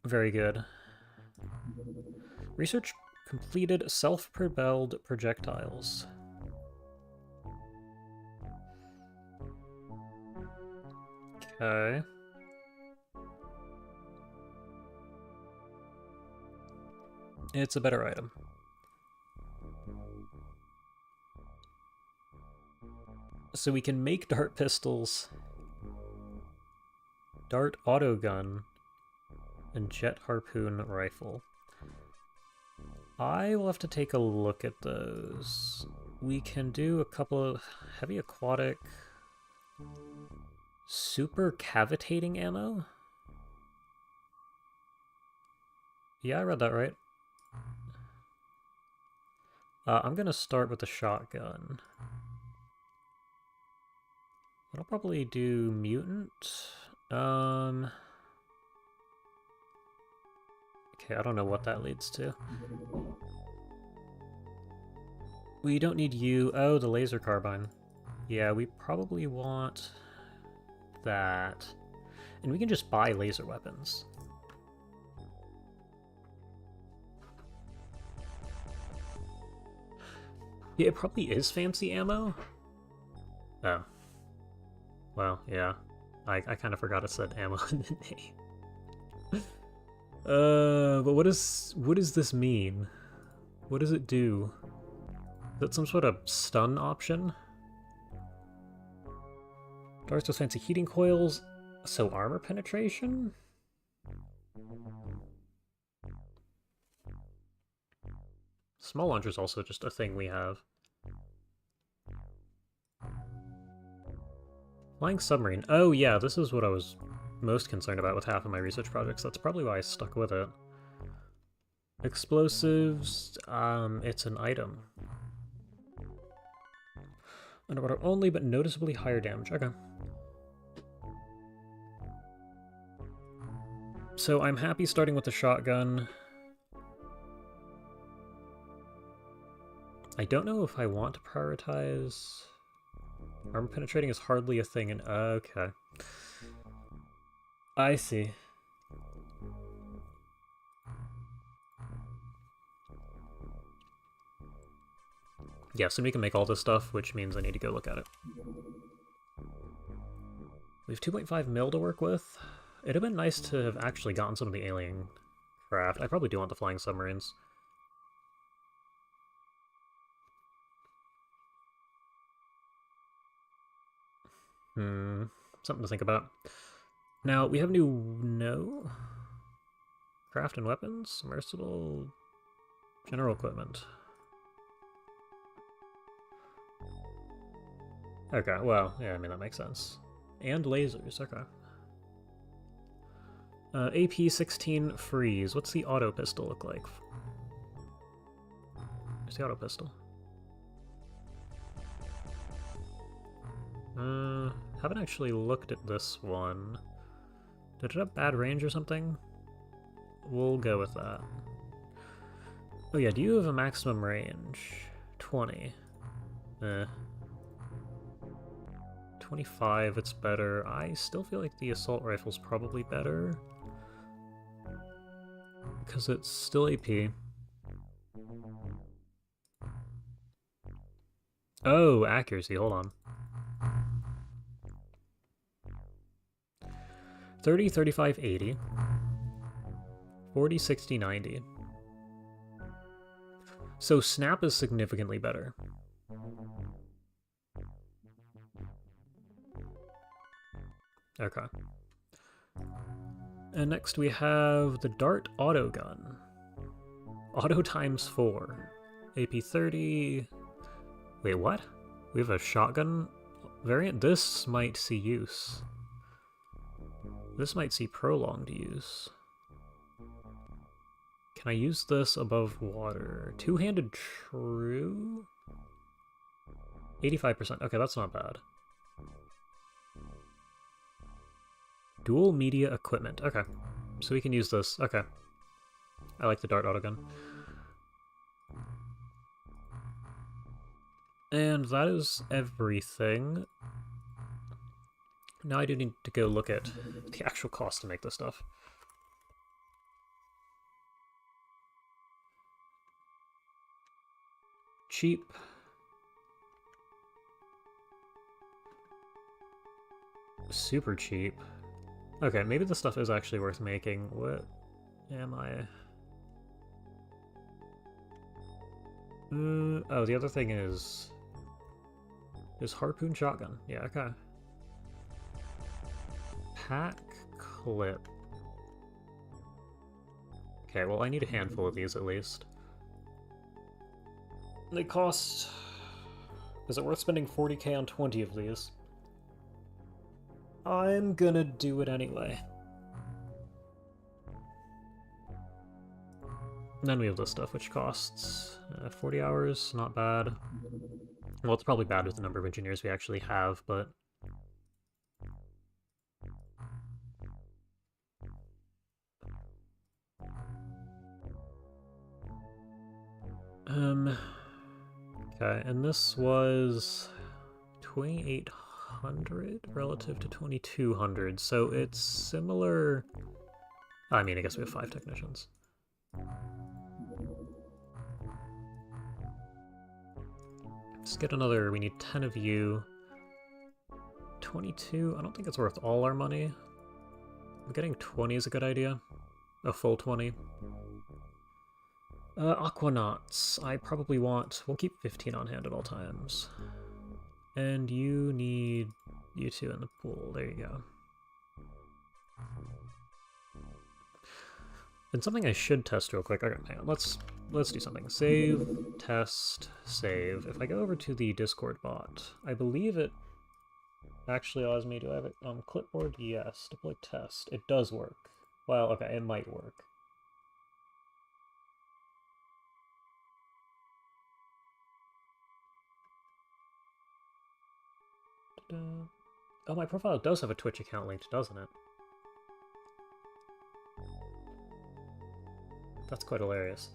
Very good. Research completed. Self-propelled projectiles. Okay. It's a better item. So we can make dart pistols, dart autogun, and jet harpoon rifle. I will have to take a look at those. We can do a couple of heavy aquatic, super cavitating ammo? Yeah, I read that right. I'm gonna start with the shotgun. I'll probably do mutant. Okay, I don't know what that leads to. We don't need you. Oh, the laser carbine. Yeah, we probably want that. And we can just buy laser weapons. Yeah, it probably is fancy ammo. Oh. Well, yeah. I kind of forgot it said ammo in the name. But what does this mean? What does it do? Is that some sort of stun option? Darts with fancy heating coils, so armor penetration? Small launcher is also just a thing we have. Flying submarine. Oh yeah, this is what I was most concerned about with half of my research projects. That's probably why I stuck with it. Explosives, it's an item. Underwater only, but noticeably higher damage. Okay. So I'm happy starting with the shotgun. I don't know if I want to prioritize... Armor penetrating is hardly a thing in... Okay. I see. Yeah, so we can make all this stuff, which means I need to go look at it. We have 2.5 mil to work with. It'd have been nice to have actually gotten some of the alien craft. I probably do want the flying submarines. Something to think about. Now, we have no... Craft and weapons? Submersible... General equipment. Okay, well, yeah, I mean, that makes sense. And lasers, okay. AP-16 freeze. What's the auto pistol look like? Where's the auto pistol? Haven't actually looked at this one. Did it have bad range or something? We'll go with that. Oh yeah, do you have a maximum range? 20. 25, it's better. I still feel like the assault rifle's probably better. Because it's still AP. Oh, accuracy, hold on. 30, 35, 80. 40, 60, 90. So snap is significantly better. Okay. And next we have the Dart Auto Gun. Auto times 4. AP 30. Wait, what? We have a shotgun variant? This might see use. This might see prolonged use. Can I use this above water? Two-handed true? 85%. Okay, that's not bad. Dual media equipment. Okay. So we can use this. Okay. I like the Dart autogun. And that is everything. Now I do need to go look at the actual cost to make this stuff. Cheap. Super cheap. Okay, maybe the stuff is actually worth making. What am I? Oh, the other thing is harpoon shotgun. Yeah, okay. Pack clip. Okay, well I need a handful of these at least. They cost... Is it worth spending 40k on 20 of these? I'm gonna do it anyway. And then we have this stuff, which costs 40 hours, not bad. Well, it's probably bad with the number of engineers we actually have, but... Okay, and this was 2,800 relative to 2,200, so it's similar... I mean, I guess we have 5 technicians. Let's get another, we need 10 of you. 22, I don't think it's worth all our money. Getting 20 is a good idea. A full 20. Aquanauts, I probably want, we'll keep 15 on hand at all times. And you need you two in the pool, there you go. And something I should test real quick, okay, hang on, let's do something. Save, test, save. If I go over to the Discord bot, I believe it actually allows me, do I have it on clipboard? Yes, deploy test. It does work. Well, okay, it might work. Oh, my profile does have a Twitch account linked, doesn't it? That's quite hilarious.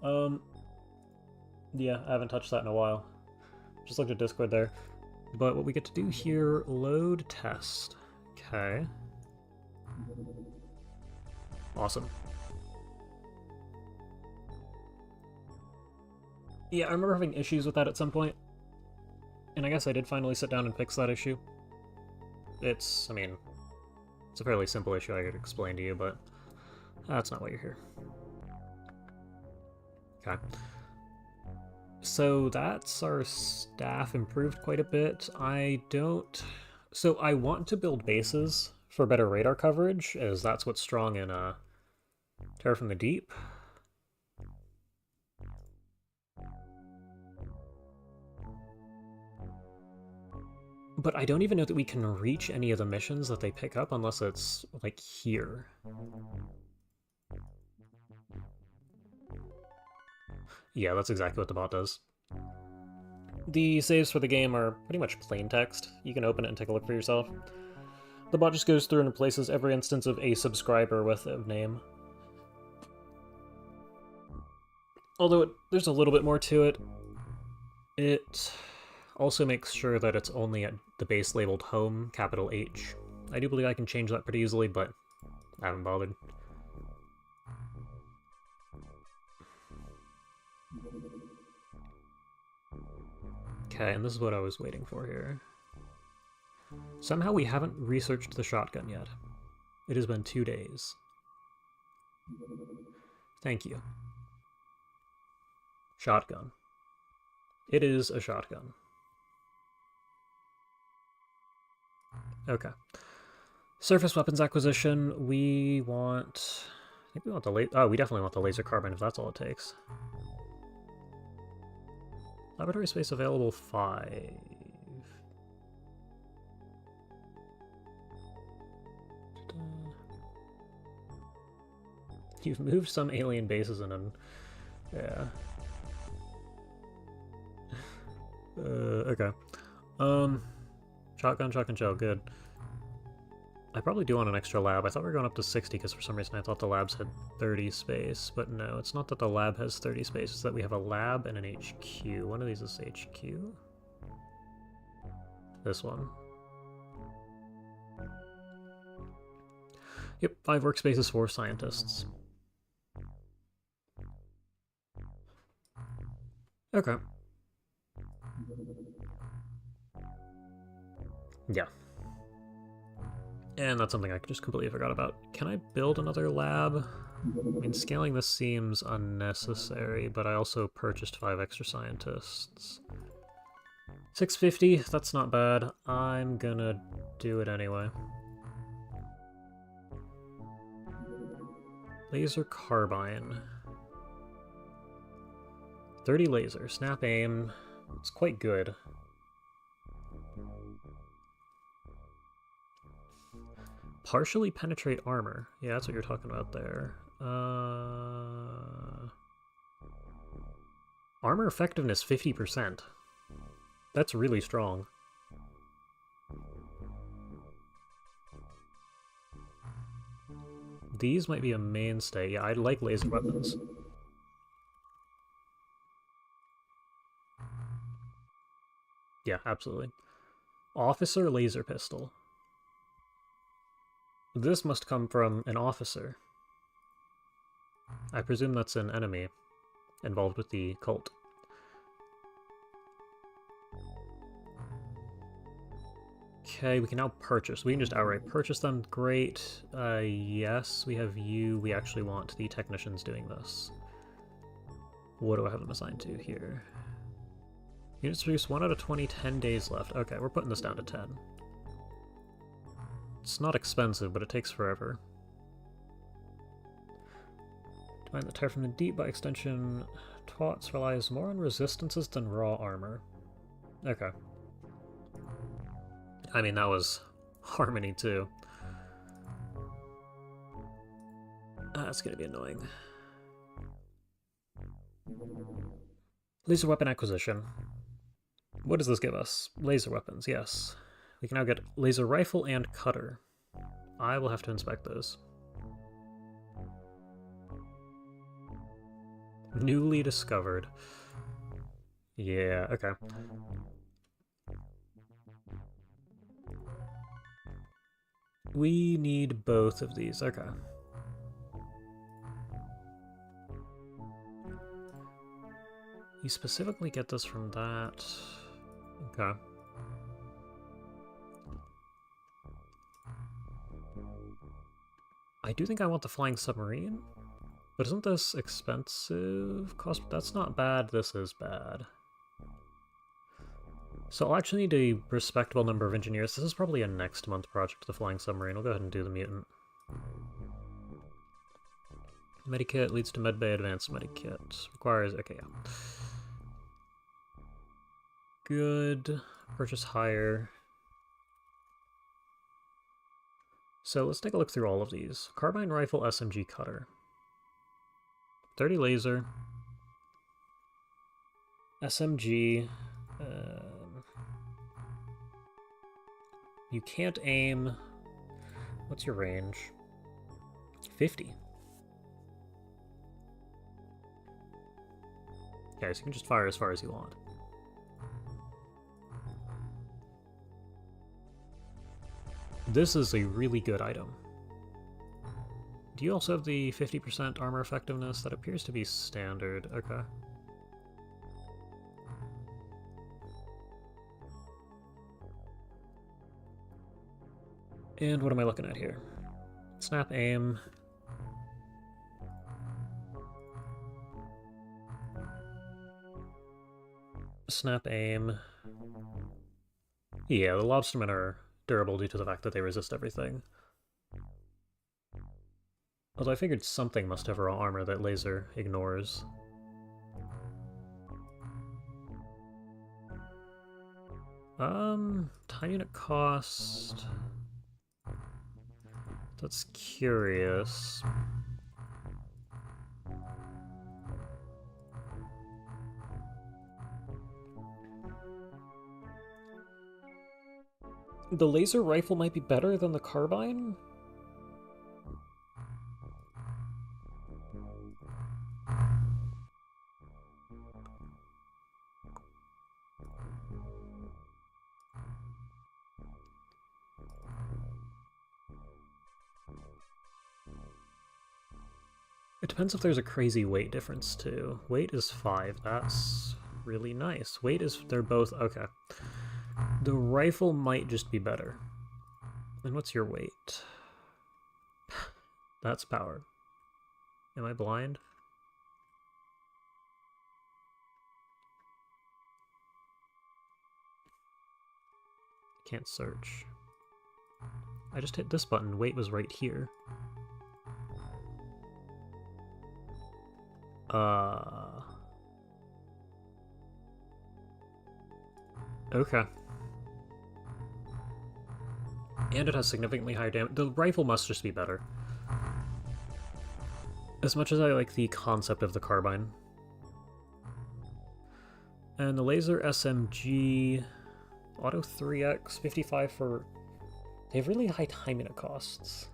Yeah, I haven't touched that in a while. Just looked at Discord there. But what we get to do here, load test. Okay. Awesome. Yeah, I remember having issues with that at some point. And I guess I did finally sit down and fix that issue. It's, I mean, it's a fairly simple issue I could explain to you, but that's not why you're here. Okay. So that's our staff improved quite a bit. So I want to build bases for better radar coverage, as that's what's strong in Terror from the Deep. But I don't even know that we can reach any of the missions that they pick up unless it's, like, here. Yeah, that's exactly what the bot does. The saves for the game are pretty much plain text. You can open it and take a look for yourself. The bot just goes through and replaces every instance of a subscriber with a name. Although there's a little bit more to it. It also makes sure that it's only at the base labeled home, capital H. I do believe I can change that pretty easily, but I haven't bothered. Okay, and this is what I was waiting for here. Somehow we haven't researched the shotgun yet. It has been 2 days. Thank you. Shotgun. It is a shotgun. Okay. Surface weapons acquisition, we want... I think we want the oh, we definitely want the laser carbine if that's all it takes. Laboratory space available 5. You've moved some alien bases in and... yeah. Okay. Shotgun, shell, good. I probably do want an extra lab. I thought we were going up to 60 because for some reason I thought the labs had 30 space, but no, it's not that the lab has 30 space, it's that we have a lab and an HQ. One of these is HQ? This one. Yep, 5 workspaces for scientists. Okay. Yeah. And that's something I just completely forgot about. Can I build another lab? I mean, scaling this seems unnecessary, but I also purchased 5 extra scientists. 650, that's not bad. I'm gonna do it anyway. Laser carbine. 30 laser, snap aim. It's quite good. Partially penetrate armor. Yeah, that's what you're talking about there. Armor effectiveness 50%. That's really strong. These might be a mainstay. Yeah, I like laser weapons. Yeah, absolutely. Officer laser pistol. This must come from an officer. I presume that's an enemy involved with the cult. Okay, we can now purchase. We can just outright purchase them. Great. Yes, we have you. We actually want the technicians doing this. What do I have them assigned to here? Units produce 1 out of 20, 10 days left. Okay, we're putting this down to 10. It's not expensive, but it takes forever. To mine the tire from the deep, by extension, TWoTS relies more on resistances than raw armor. Okay. I mean, that was Harmony too. That's gonna be annoying. Laser weapon acquisition. What does this give us? Laser weapons, yes. We can now get laser rifle and cutter. I will have to inspect those. Newly discovered. Yeah, okay. We need both of these, okay. You specifically get this from that. Okay. I do think I want the flying submarine, but isn't this expensive? Cost, that's not bad, this is bad. So I'll actually need a respectable number of engineers. This is probably a next month project, the flying submarine. I'll go ahead and do the mutant. Medikit leads to medbay advanced medikit. Requires, okay, yeah. Good. Purchase higher. So let's take a look through all of these. Carbine rifle, SMG cutter. 30 laser. SMG. You can't aim. What's your range? 50. Okay, so you can just fire as far as you want. This is a really good item. Do you also have the 50% armor effectiveness? That appears to be standard. Okay. And what am I looking at here? Snap aim. Snap aim. Yeah, the lobstermen are durable due to the fact that they resist everything. Although I figured something must have raw armor that laser ignores. Time unit cost... That's curious. The laser rifle might be better than the carbine? It depends if there's a crazy weight difference too. Weight is 5, that's really nice. Weight is, they're both, okay. The rifle might just be better. And what's your weight? That's power. Am I blind? Can't search. I just hit this button, weight was right here. Okay. And it has significantly higher damage. The rifle must just be better. As much as I like the concept of the carbine. And the laser SMG... Auto 3x, 55 for... They have really high time unit costs.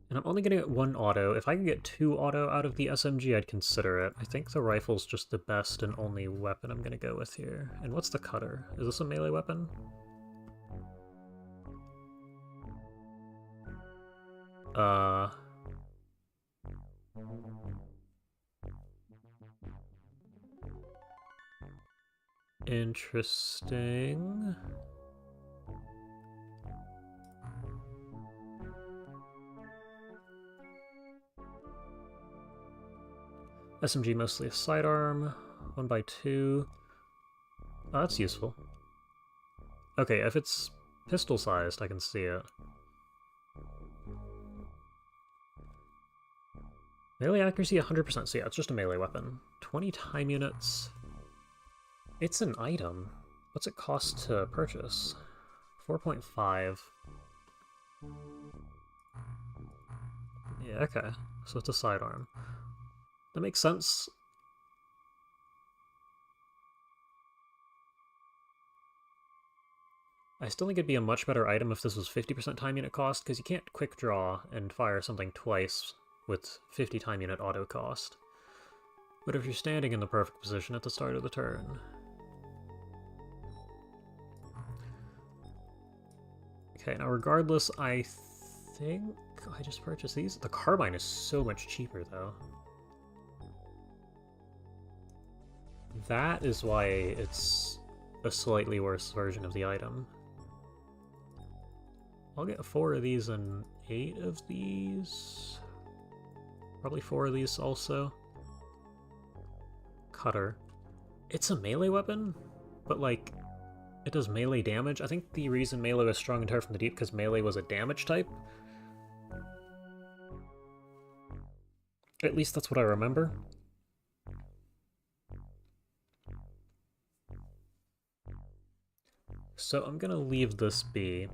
And I'm only going to get 1 auto. If I could get 2 auto out of the SMG, I'd consider it. I think the rifle's just the best and only weapon I'm going to go with here. And what's the cutter? Is this a melee weapon? Uh... Interesting. SMG mostly a sidearm. 1x2. Oh, that's useful. Okay, if it's pistol-sized, I can see it. Melee accuracy 100%, so yeah, it's just a melee weapon. 20 time units. It's an item. What's it cost to purchase? 4.5. Yeah, okay. So it's a sidearm. That makes sense. I still think it'd be a much better item if this was 50% time unit cost, because you can't quick draw and fire something twice with 50 time unit auto cost. But if you're standing in the perfect position at the start of the turn... Okay, now regardless, I think I just purchased these. The carbine is so much cheaper, though. That is why it's a slightly worse version of the item. I'll get 4 of these and 8 of these. Probably 4 of these also. Cutter. It's a melee weapon, but like, it does melee damage. I think the reason melee was strong and Terror from the Deep because melee was a damage type. At least that's what I remember. So I'm gonna leave this be.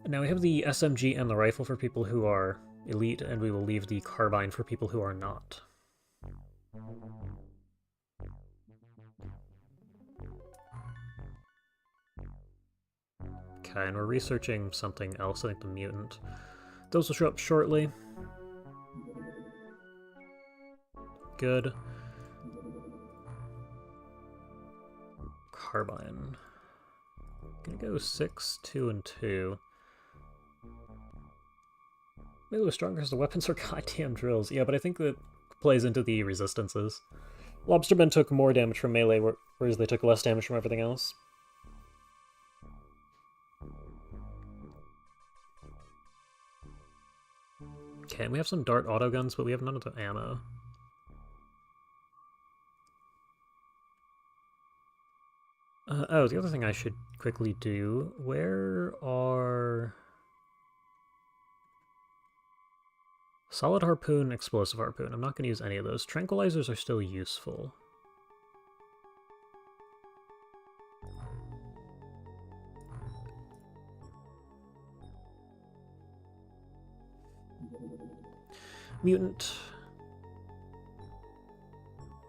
Now we have the SMG and the rifle for people who are elite, and we will leave the carbine for people who are not. Okay, and we're researching something else, I think the mutant. Those will show up shortly. Good. Carbine. Gonna go 6, 2, and 2. Maybe the stronger because the weapons are goddamn drills. Yeah, but I think that plays into the resistances. Lobstermen took more damage from melee, whereas they took less damage from everything else. Okay, and we have some dart autoguns, but we have none of the ammo. Oh, the other thing I should quickly do, where are... Solid Harpoon, Explosive Harpoon. I'm not going to use any of those. Tranquilizers are still useful. Mutant.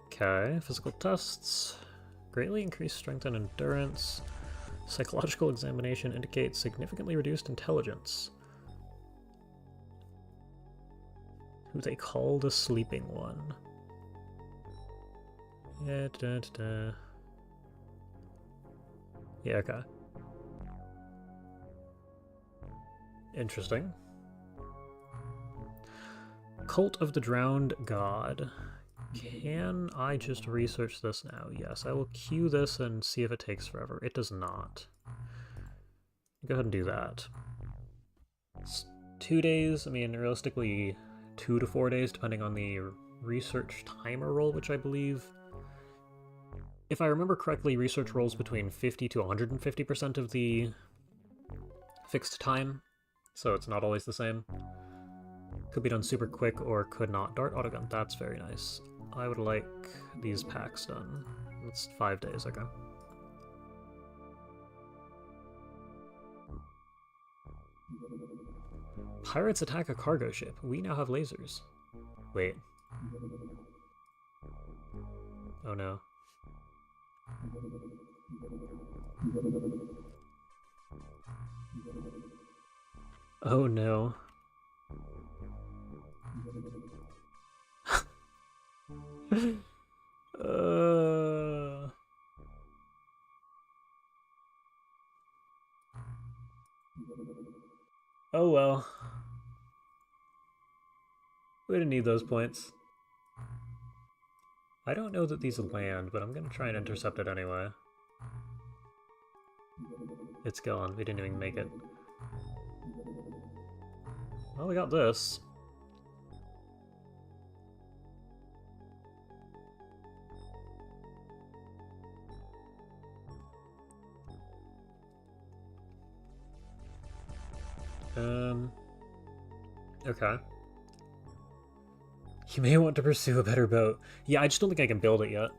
Okay, physical tests. Greatly increased strength and endurance. Psychological examination indicates significantly reduced intelligence. Who they call the Sleeping One. Yeah, yeah, okay. Interesting. Cult of the Drowned God. Can I just research this now? Yes, I will queue this and see if it takes forever. It does not. Go ahead and do that. It's 2 days. I mean, realistically, 2 to 4 days, depending on the research timer roll, which I believe... If I remember correctly, research rolls between 50 to 150% of the fixed time, so it's not always the same. Could be done super quick or could not. Dart autogun, that's very nice. I would like these packs done. It's 5 days, okay. Pirates attack a cargo ship. We now have lasers. Wait. Oh no. Oh no. We didn't need those points. I don't know that these land, but I'm gonna try and intercept it anyway. It's gone. We didn't even make it. Well, we got this. Okay. You may want to pursue a better boat. Yeah, I just don't think I can build it yet.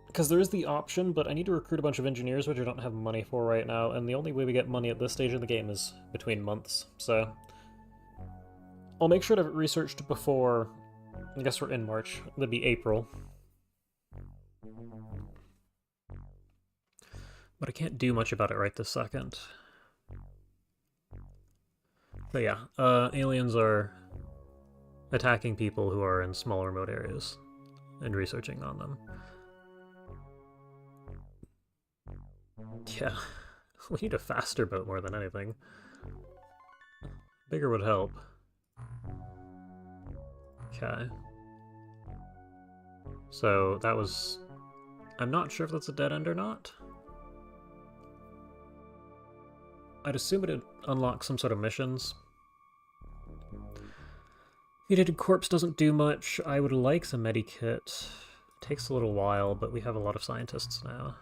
Because there is the option, but I need to recruit a bunch of engineers, which I don't have money for right now, and the only way we get money at this stage of the game is between months, so... I'll make sure to have it researched before... I guess we're in March. That'd be April. But I can't do much about it right this second. But yeah, aliens are attacking people who are in small remote areas and researching on them. Yeah, we need a faster boat more than anything. Bigger would help. Okay. So that was... I'm not sure if that's a dead end or not. I'd assume it'd unlock some sort of missions. Mutated corpse doesn't do much. I would like some medikit. It takes a little while, but we have a lot of scientists now.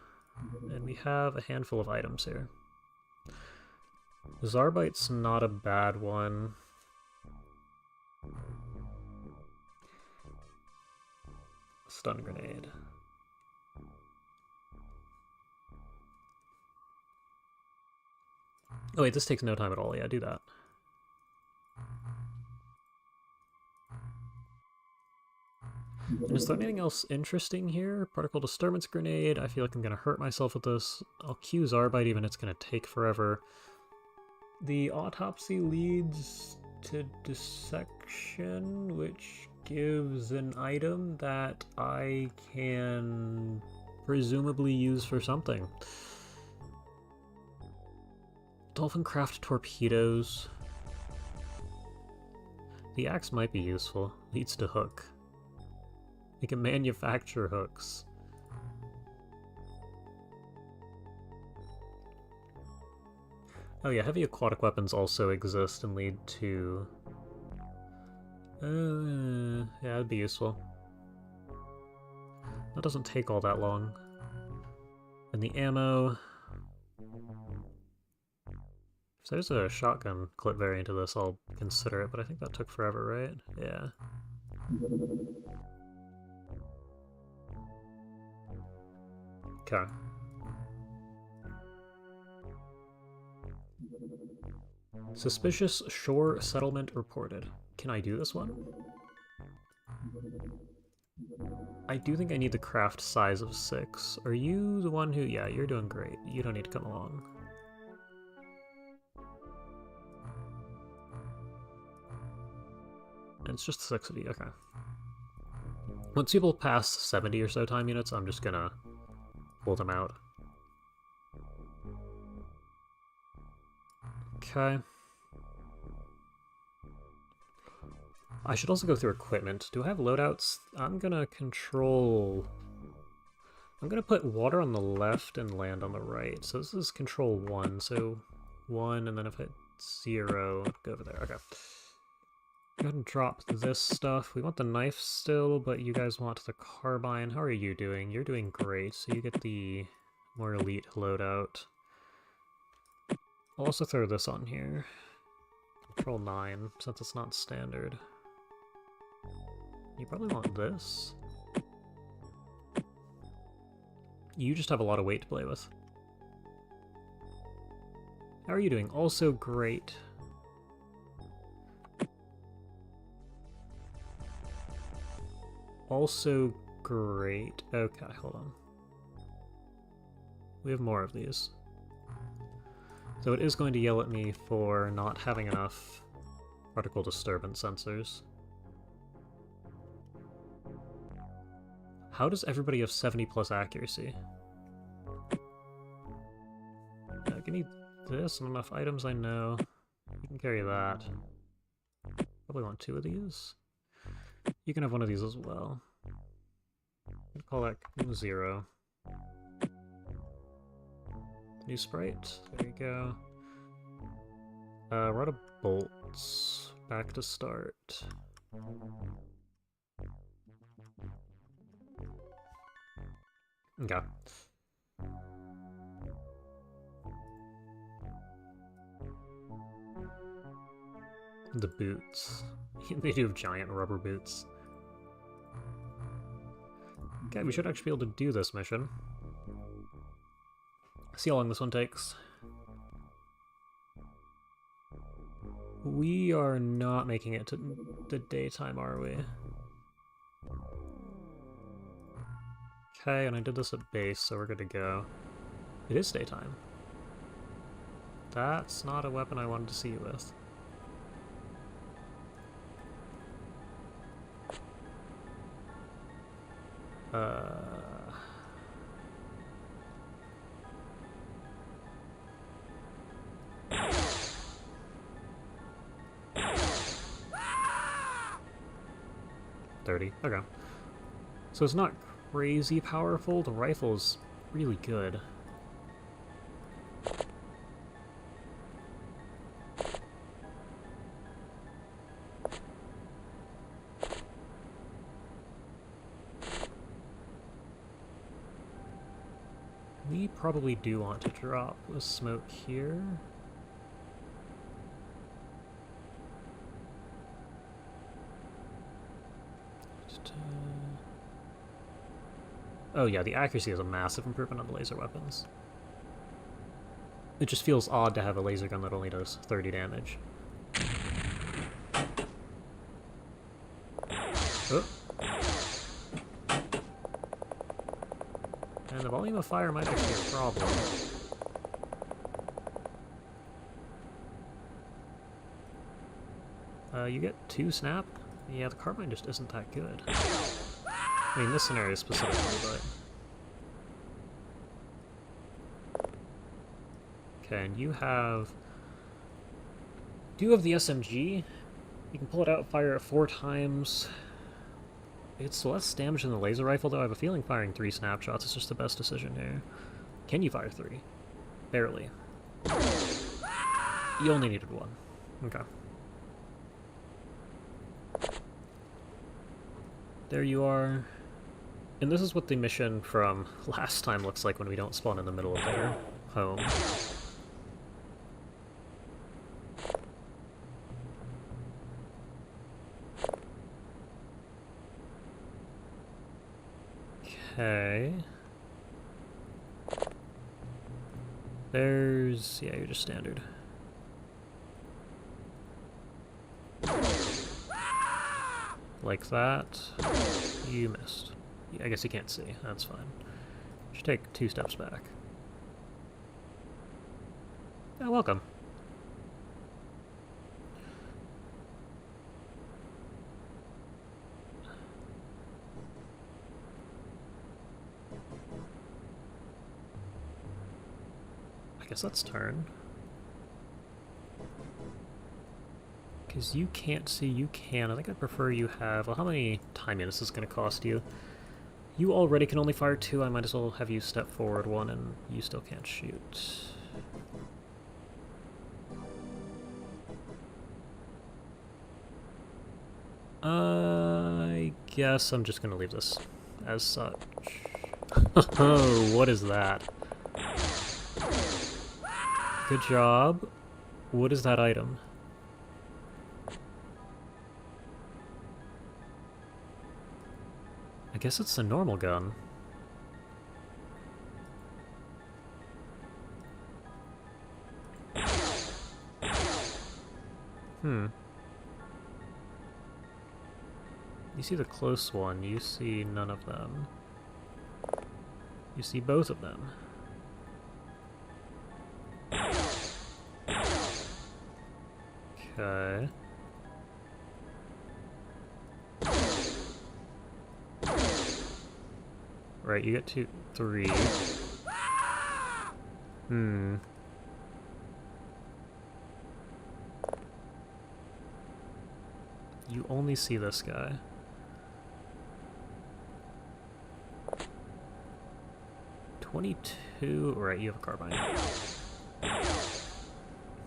And we have a handful of items here. Zarbite's not a bad one. Stun grenade. Oh wait, this takes no time at all. Yeah, do that. And is there anything else interesting here? Particle disturbance grenade. I feel like I'm going to hurt myself with this. I'll cue Zarbite, even it's going to take forever. The autopsy leads to dissection, which gives an item that I can presumably use for something. Dolphin craft torpedoes. The axe might be useful. Leads to hook. We can manufacture hooks. Oh yeah, heavy aquatic weapons also exist and lead to... yeah, that'd be useful. That doesn't take all that long. And the ammo... If there's a shotgun clip variant of this, I'll consider it, but I think that took forever, right? Yeah. Okay. Suspicious shore settlement reported. Can I do this one? I do think I need the craft size of 6. Are you the one who... Yeah, you're doing great. You don't need to come along. And it's just 6 of you, okay. Once people pass 70 or so time units, I'm just gonna pull them out. Okay. I should also go through equipment. Do I have loadouts? I'm gonna control... I'm gonna put water on the left and land on the right. So this is control 1, so 1, and then if it's 0, go over there. Okay. Go ahead and drop this stuff. We want the knife still, but you guys want the carbine. How are you doing? You're doing great, so you get the more elite loadout. I'll also throw this on here. Control 9, since it's not standard. You probably want this. You just have a lot of weight to play with. How are you doing? Also great. Also great. Okay, hold on. We have more of these. So it is going to yell at me for not having enough particle disturbance sensors. How does everybody have 70 plus accuracy? Give me this and enough items I know. You can carry that. Probably want 2 of these. You can have one of these as well. I'll call that 0. New sprite. There you go. We're out of bolts. Back to start. Okay. The boots. They do have giant rubber boots. Okay, we should actually be able to do this mission. See how long this one takes. We are not making it to the daytime, are we? Okay, and I did this at base, so we're good to go. It is daytime. That's not a weapon I wanted to see you with. $30. Okay. So it's not crazy powerful. The rifle's really good. We probably do want to drop a smoke here. Oh yeah, the accuracy is a massive improvement on the laser weapons. It just feels odd to have a laser gun that only does 30 damage. Oh. And the volume of fire might actually be a problem. You get 2 snap? Yeah, the carbine just isn't that good. I mean, this scenario specifically, but... Okay, and you have... Do you have the SMG? You can pull it out, fire it 4 times. It's less damage than the laser rifle, though. I have a feeling firing 3 snapshots is just the best decision here. Can you fire 3? Barely. You only needed 1. Okay. There you are. And this is what the mission from last time looks like when we don't spawn in the middle of their home. Okay. There's... yeah, you're just standard. Like that. You missed. I guess you can't see. That's fine. Should take 2 steps back. Yeah, welcome. I guess let's turn. Because you can't see, you can. I think I'd prefer you have... well, how many time units is this going to cost you? You already can only fire 2, I might as well have you step forward 1 and you still can't shoot. I guess I'm just going to leave this as such. Oh, what is that? Good job. What is that item? I guess it's a normal gun. You see the close one, you see none of them. You see both of them. Okay. Right, you get 2, 3. You only see this guy. $22. Right, you have a carbine.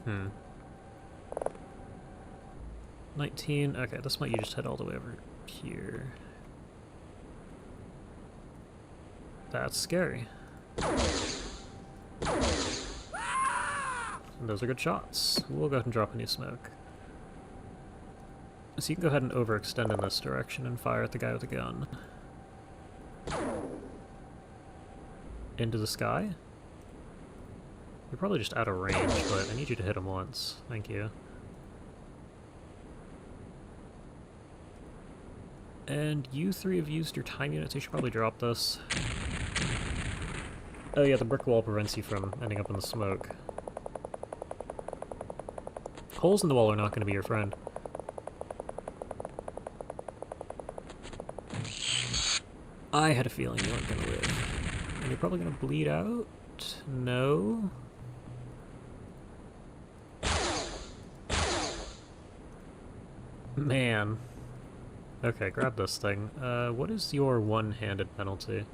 Hmm. 19. Okay, this might you just head all the way over here. That's scary. And those are good shots. We'll go ahead and drop any smoke. So you can go ahead and overextend in this direction and fire at the guy with the gun. Into the sky? You're probably just out of range, but I need you to hit him once. Thank you. And you three have used your time units, you should probably drop this. Oh yeah, the brick wall prevents you from ending up in the smoke. Holes in the wall are not going to be your friend. I had a feeling you weren't going to live. And you're probably going to bleed out? No? Man. Okay, grab this thing. What is your one-handed penalty?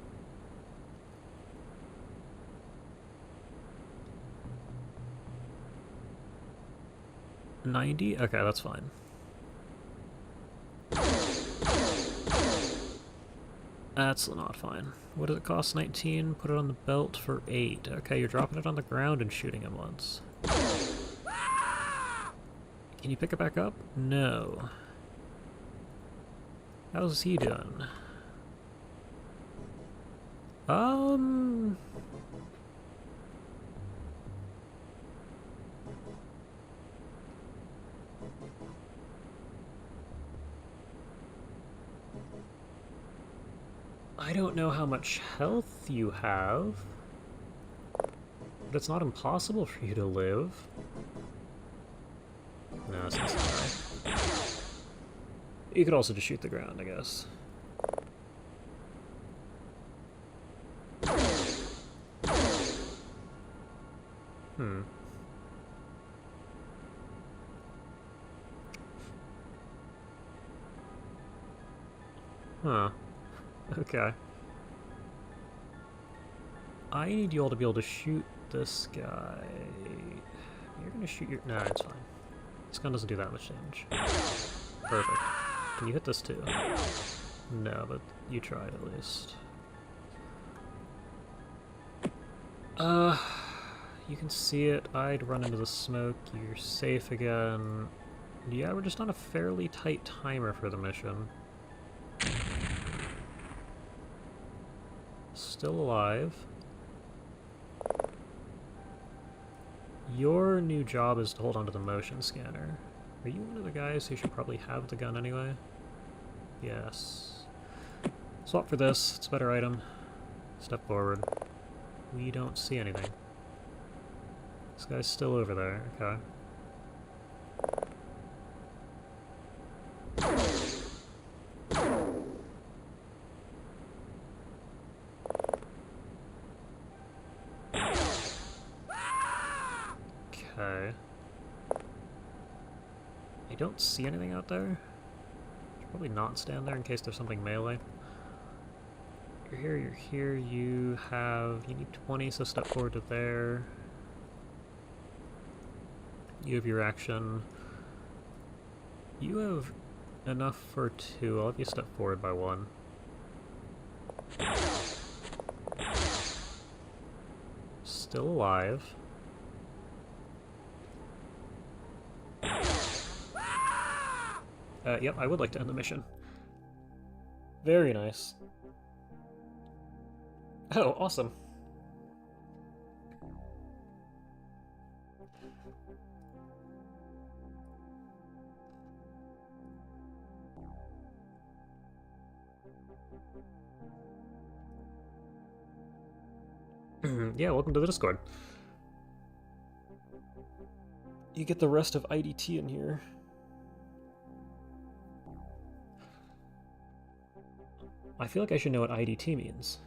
$90? Okay, that's fine. That's not fine. What does it cost? 19? Put it on the belt for 8. Okay, you're dropping it on the ground and shooting him once. Can you pick it back up? No. How's he doing? I don't know how much health you have, but it's not impossible for you to live. No, it's not right. You could also just shoot the ground, I guess. Hmm. Huh. Okay. I need you all to be able to shoot this guy. You're gonna shoot your... Nah, it's fine. This gun doesn't do that much damage. Perfect. Can you hit this too? No, but you tried at least. You can see it. I'd run into the smoke. You're safe again. Yeah, we're just on a fairly tight timer for the mission. Still alive. Your new job is to hold onto the motion scanner. Are you one of the guys who should probably have the gun anyway? Yes. Swap for this. It's a better item. Step forward. We don't see anything. This guy's still over there. Okay. Okay. I don't see anything out there. Should probably not stand there in case there's something melee. You're here, you're here, you need 20, so step forward to there. You have your action. You have enough for 2, I'll have you step forward by 1. Still alive. Yep, I would like to end the mission. Very nice. Oh, awesome. Yeah, welcome to the Discord. You get the rest of IDT in here. I feel like I should know what IDT means.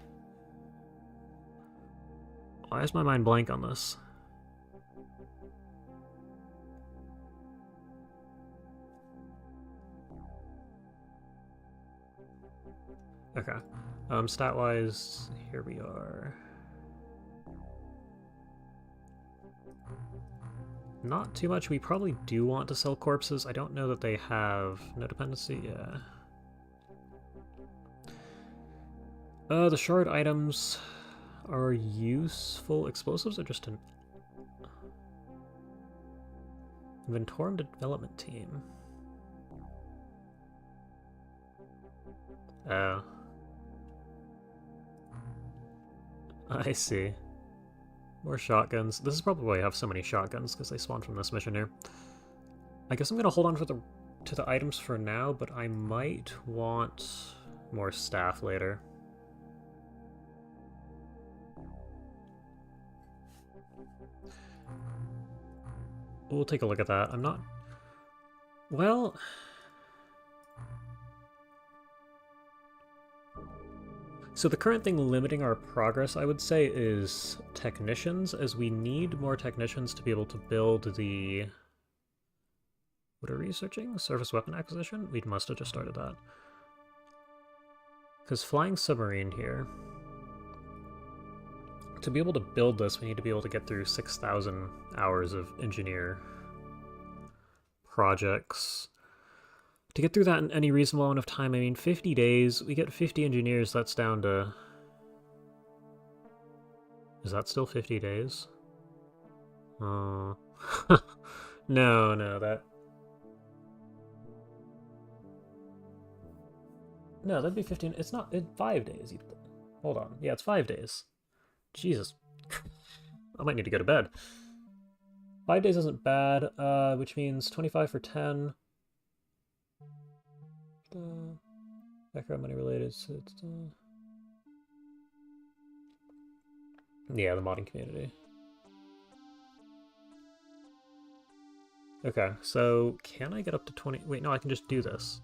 Why is my mind blank on this? Okay. Stat-wise, here we are. Not too much. We probably do want to sell corpses. I don't know that they have no dependency. Yeah. The shard items are useful explosives or just an Inventorum development team. Oh. I see. More shotguns. This is probably why I have so many shotguns, because they spawned from this mission here. I guess I'm gonna hold on to the items for now, but I might want more staff later. We'll take a look at that. I'm not... Well... So the current thing limiting our progress, I would say, is technicians, as we need more technicians to be able to build the... What are we researching? Surface weapon acquisition? We must have just started that. Because flying submarine here... To be able to build this, we need to be able to get through 6,000 hours of engineer projects. To get through that in any reasonable amount of time, I mean, 50 days, we get 50 engineers, that's down to... Is that still 50 days? No, that... No, that'd be 15... It's not... 5 days. Hold on. Yeah, it's 5 days. Jesus. I might need to go to bed. 5 days isn't bad, which means 25 for 10. Background money related, so it's... Yeah, the modding community. Okay, so can I get up to 20? Wait, no, I can just do this.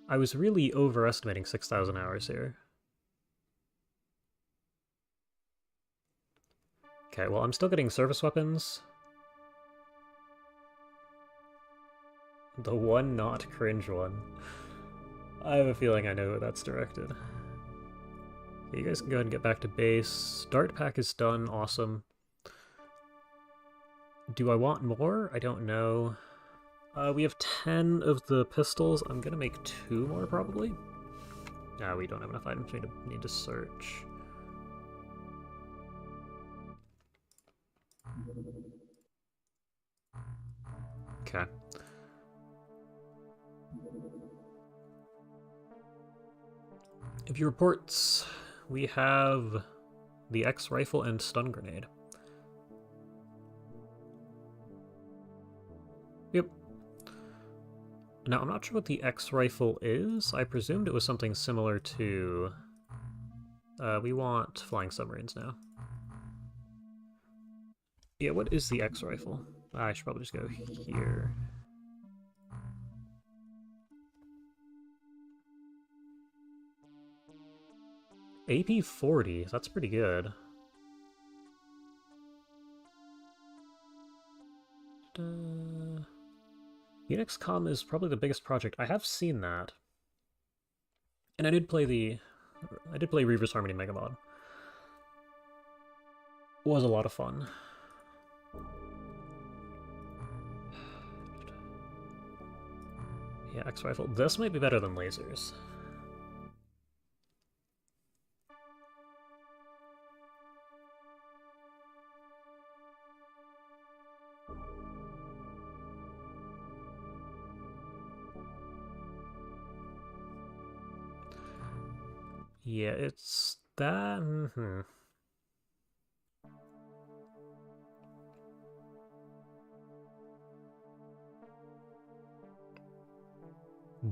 I was really overestimating 6,000 hours here. Okay, well, I'm still getting service weapons. The one not cringe one. I have a feeling I know who that's directed. Okay, you guys can go ahead and get back to base. Start pack is done, awesome. Do I want more? I don't know. We have 10 of the pistols. I'm gonna make 2 more, probably. Ah, we don't have enough items. We need to search. Okay. If you reports, we have the X rifle and stun grenade. Yep. Now, I'm not sure what the X rifle is. I presumed it was something similar to... we want flying submarines now. Yeah, what is the X rifle? I should probably just go here. AP-40, that's pretty good. Unix Com is probably the biggest project. I have seen that. And I did play Reaver's Harmony Megamod. Was a lot of fun. Yeah, X-Rifle. This might be better than lasers. Yeah, it's that...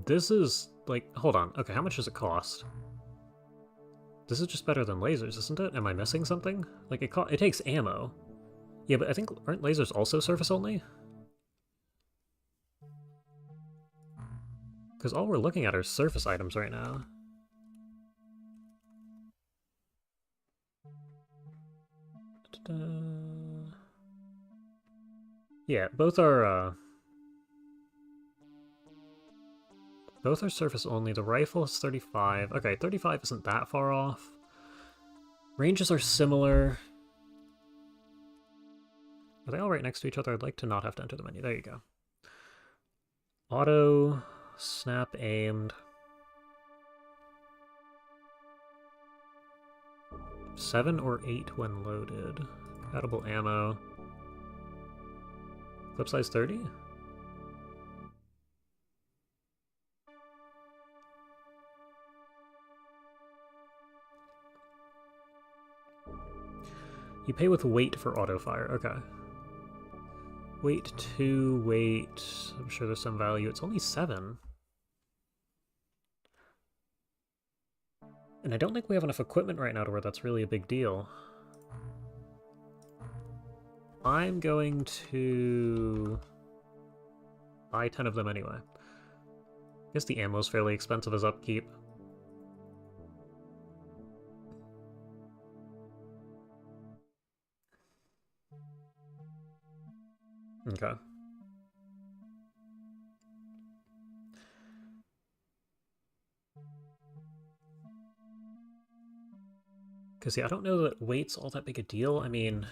This is, like, hold on. Okay, how much does it cost? This is just better than lasers, isn't it? Am I missing something? Like, it takes ammo. Yeah, but I think, aren't lasers also surface only? Because all we're looking at are surface items right now. Yeah, both are Both are surface only. The rifle is 35. Okay, 35 isn't that far off. Ranges are similar. Are they all right next to each other? I'd like to not have to enter the menu. There you go. Auto, snap aimed. 7 or 8 when loaded. Compatible ammo. Clip size 30? You pay with weight for auto fire. Okay. Weight 2, weight. I'm sure there's some value. It's only 7. And I don't think we have enough equipment right now to where that's really a big deal. I'm going to buy 10 of them anyway. I guess the ammo's fairly expensive as upkeep. Okay. Because, yeah, I don't know that weight's all that big a deal. I mean...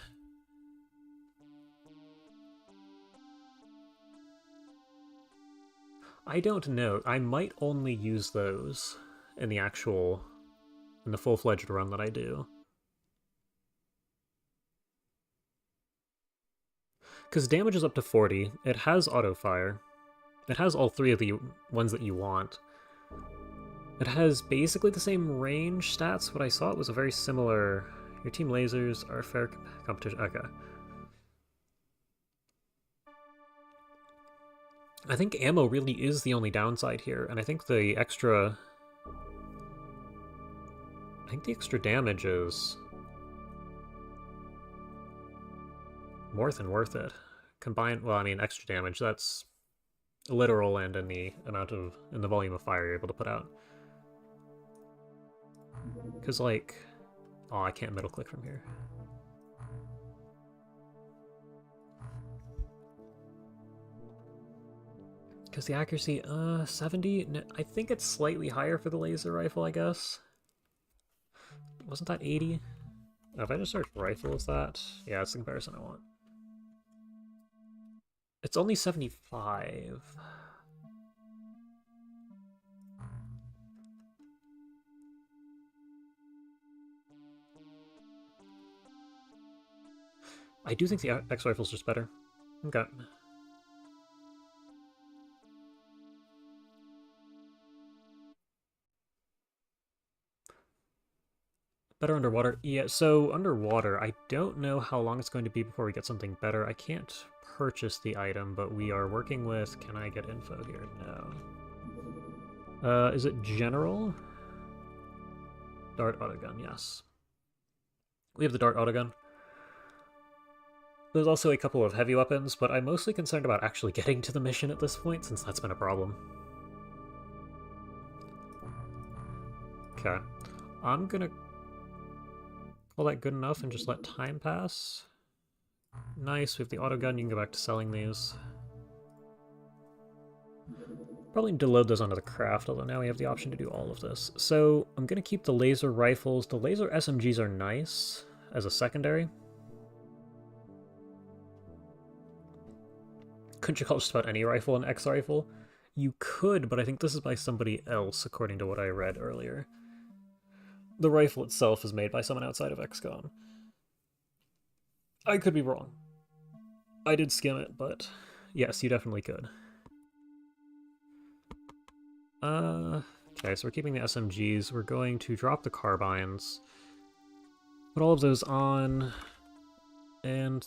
I don't know. I might only use those in the actual... in the full-fledged run that I do. Because damage is up to 40. It has auto-fire. It has all 3 of the ones that you want. It has basically the same range stats, but I saw it was a very similar... Your team lasers are fair competition... Okay. I think ammo really is the only downside here, and I think the extra... I think the extra damage is... more than worth it. Combined... Well, I mean, extra damage, that's... literal and in the amount of... in the volume of fire you're able to put out. Because, like... Oh, I can't middle click from here. Because the accuracy, 70? No, I think it's slightly higher for the laser rifle, I guess. Wasn't that 80? Oh, if I just search rifle, is that? Yeah, it's the comparison I want. It's only 75. I do think the X-Rifle's just better. Okay. Better underwater? Yeah, so underwater, I don't know how long it's going to be before we get something better. I can't purchase the item, but we are working with... Can I get info here? No. Is it general? Dart autogun, yes. We have the dart autogun. There's also a couple of heavy weapons, but I'm mostly concerned about actually getting to the mission at this point, since that's been a problem. Okay. I'm gonna call that good enough and just let time pass. Nice, we have the autogun, you can go back to selling these. Probably need to load those onto the craft, although now we have the option to do all of this. So, I'm gonna keep the laser rifles. The laser SMGs are nice as a secondary. Couldn't you call just about any rifle an X-Rifle? You could, but I think this is by somebody else, according to what I read earlier. The rifle itself is made by someone outside of XCOM. I could be wrong. I did skim it, but yes, you definitely could. Okay, so we're keeping the SMGs. We're going to drop the carbines. Put all of those on. And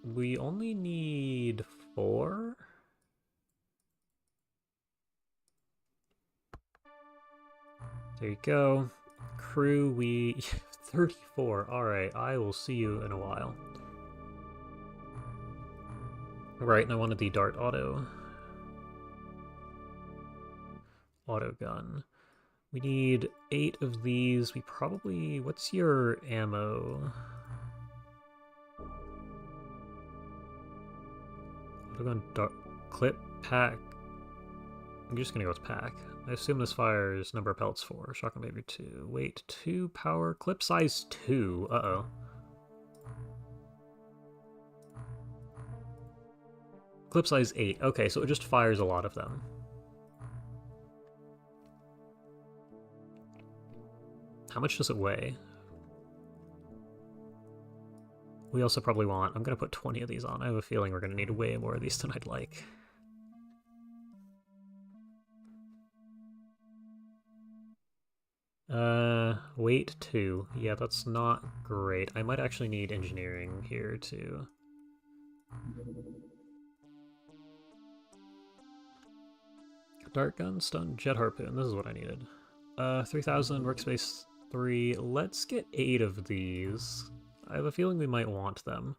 we only need 4? There you go. Crew, we... 34. Alright, I will see you in a while. Right, and I wanted the dart auto gun. We need 8 of these. We probably... What's your ammo? Autogun dart... Clip pack. I'm just gonna go with pack. I assume this fires number of pellets 4, shotgun maybe 2, weight 2, power, clip size 2. Uh-oh. Clip size 8. Okay, so it just fires a lot of them. How much does it weigh? We also probably want... I'm going to put 20 of these on. I have a feeling we're going to need way more of these than I'd like. Weight 2. Yeah, that's not great. I might actually need engineering here, too. Dart gun, stun, jet harpoon. This is what I needed. 3,000, workspace 3. Let's get 8 of these. I have a feeling we might want them.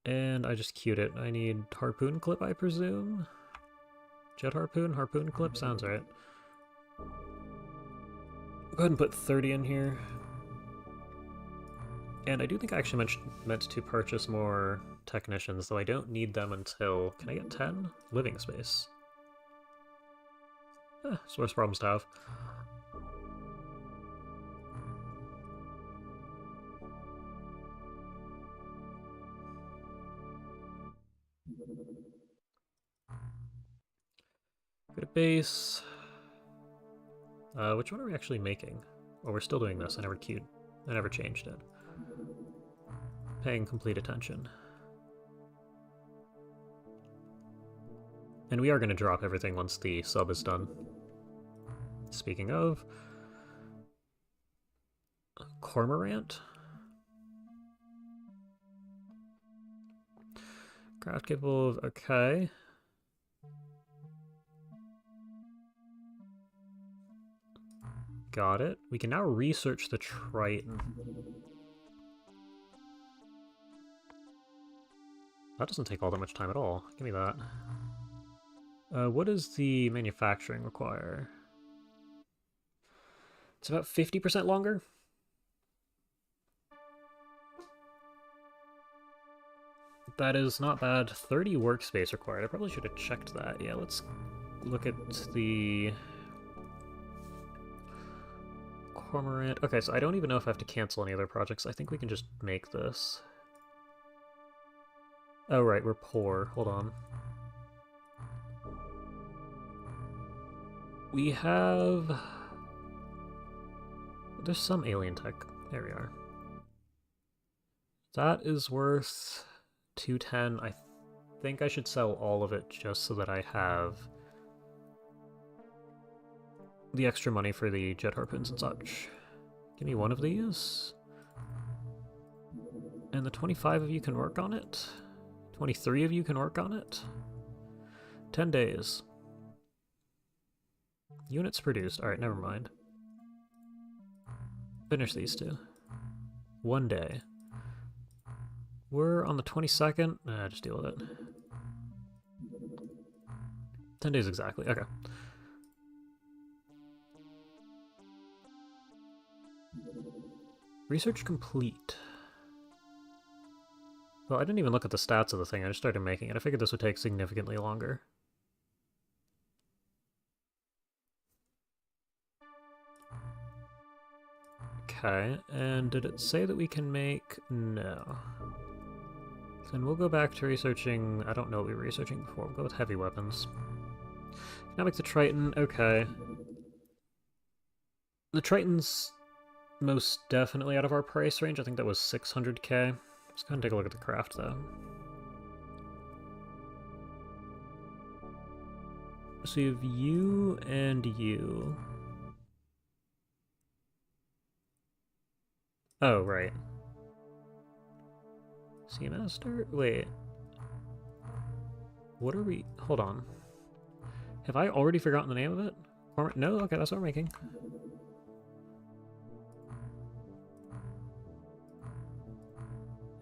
And I just queued it. I need harpoon clip, I presume? Jet harpoon, harpoon clip? Sounds right. Go ahead and put 30 in here. And I do think I actually meant to purchase more technicians, though I don't need them until... Can I get 10? Living space. It's worse problems to have. Go to base. Which one are we actually making? Oh, we're still doing this. I never queued. I never changed it. Paying complete attention. And we are going to drop everything once the sub is done. Speaking of... Cormorant? Craft capable of... Okay. Got it. We can now research the Triton. That doesn't take all that much time at all. Give me that. What does the manufacturing require? It's about 50% longer? That is not bad. 30 workspace required. I probably should have checked that. Yeah, let's look at the... Cormorant. Okay, so I don't even know if I have to cancel any other projects. I think we can just make this. Oh, right, we're poor. Hold on. We have... There's some alien tech. There we are. That is worth 210. I think I should sell all of it just so that I have the extra money for the jet harpoons and such. Give me one of these. And the 25 of you can work on it. 23 of you can work on it. 10 days. Units produced. Alright, never mind. Finish these two. 1 day. We're on the 22nd. Just deal with it. 10 days exactly. Okay. Research complete. Well, I didn't even look at the stats of the thing. I just started making it. I figured this would take significantly longer. Okay, and did it say that we can make... No. Then we'll go back to researching... I don't know what we were researching before. We'll go with heavy weapons. Now make the Triton. Okay. The Triton's most definitely out of our price range. I think that was 600k. Let's go and take a look at the craft, though. So you have you and you. Oh, right. Seamaster? Wait. What are we... Hold on. Have I already forgotten the name of it? Or... No? Okay, that's what we're making.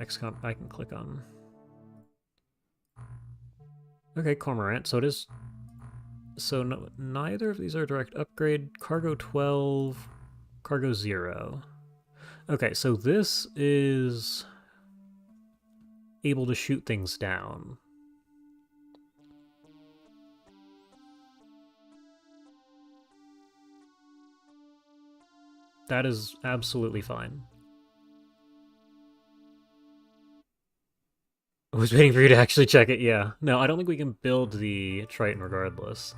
XCOM, I can click on. Okay, Cormorant, so it is... So no, neither of these are direct upgrade. Cargo 12, Cargo 0. Okay, so this is able to shoot things down. That is absolutely fine. I was waiting for you to actually check it, yeah. No, I don't think we can build the Triton regardless.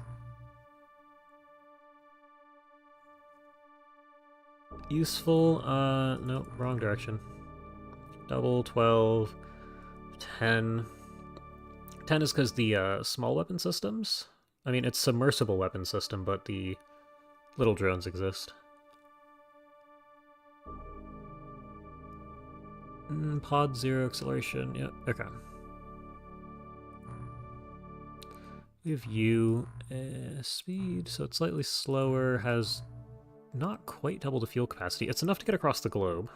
Useful, no, wrong direction. Double, 12, 10. 10 is because the small weapon systems. I mean, it's submersible weapon system, but the little drones exist. Pod 0 acceleration, yeah, okay. We have U, speed, so it's slightly slower, has not quite double the fuel capacity. It's enough to get across the globe.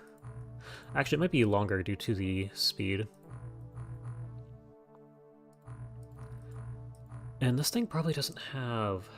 Actually, it might be longer due to the speed. And this thing probably doesn't have...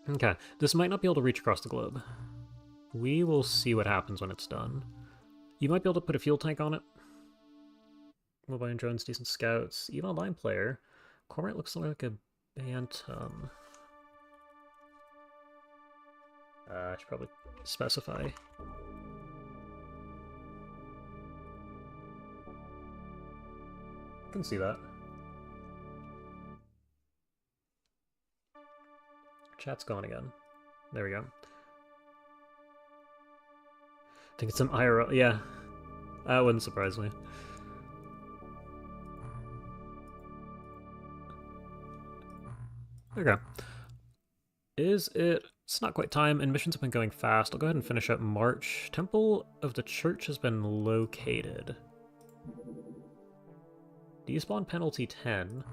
Okay, this might not be able to reach across the globe. We will see what happens when it's done. You might be able to put a fuel tank on it. Mobile drones, decent scouts. EVE Online player. Cormorant looks like a Bantam. I should probably specify. I can see that. Chat's gone again. There we go. I think it's some IRL. Yeah. That wouldn't surprise me. Okay. Is it... It's not quite time, and missions have been going fast. I'll go ahead and finish up March. Temple of the Church has been located. Despawn penalty 10.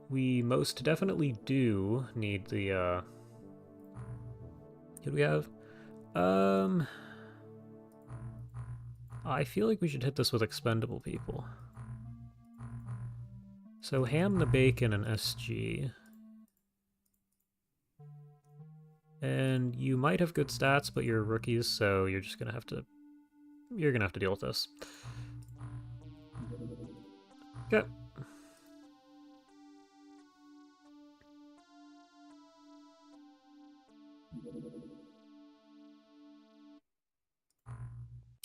We most definitely do need the, Who do we have? I feel like we should hit this with expendable people. So Ham the Bacon and SG. And you might have good stats, but you're rookies, so you're just gonna have to... You're gonna have to deal with this. Okay.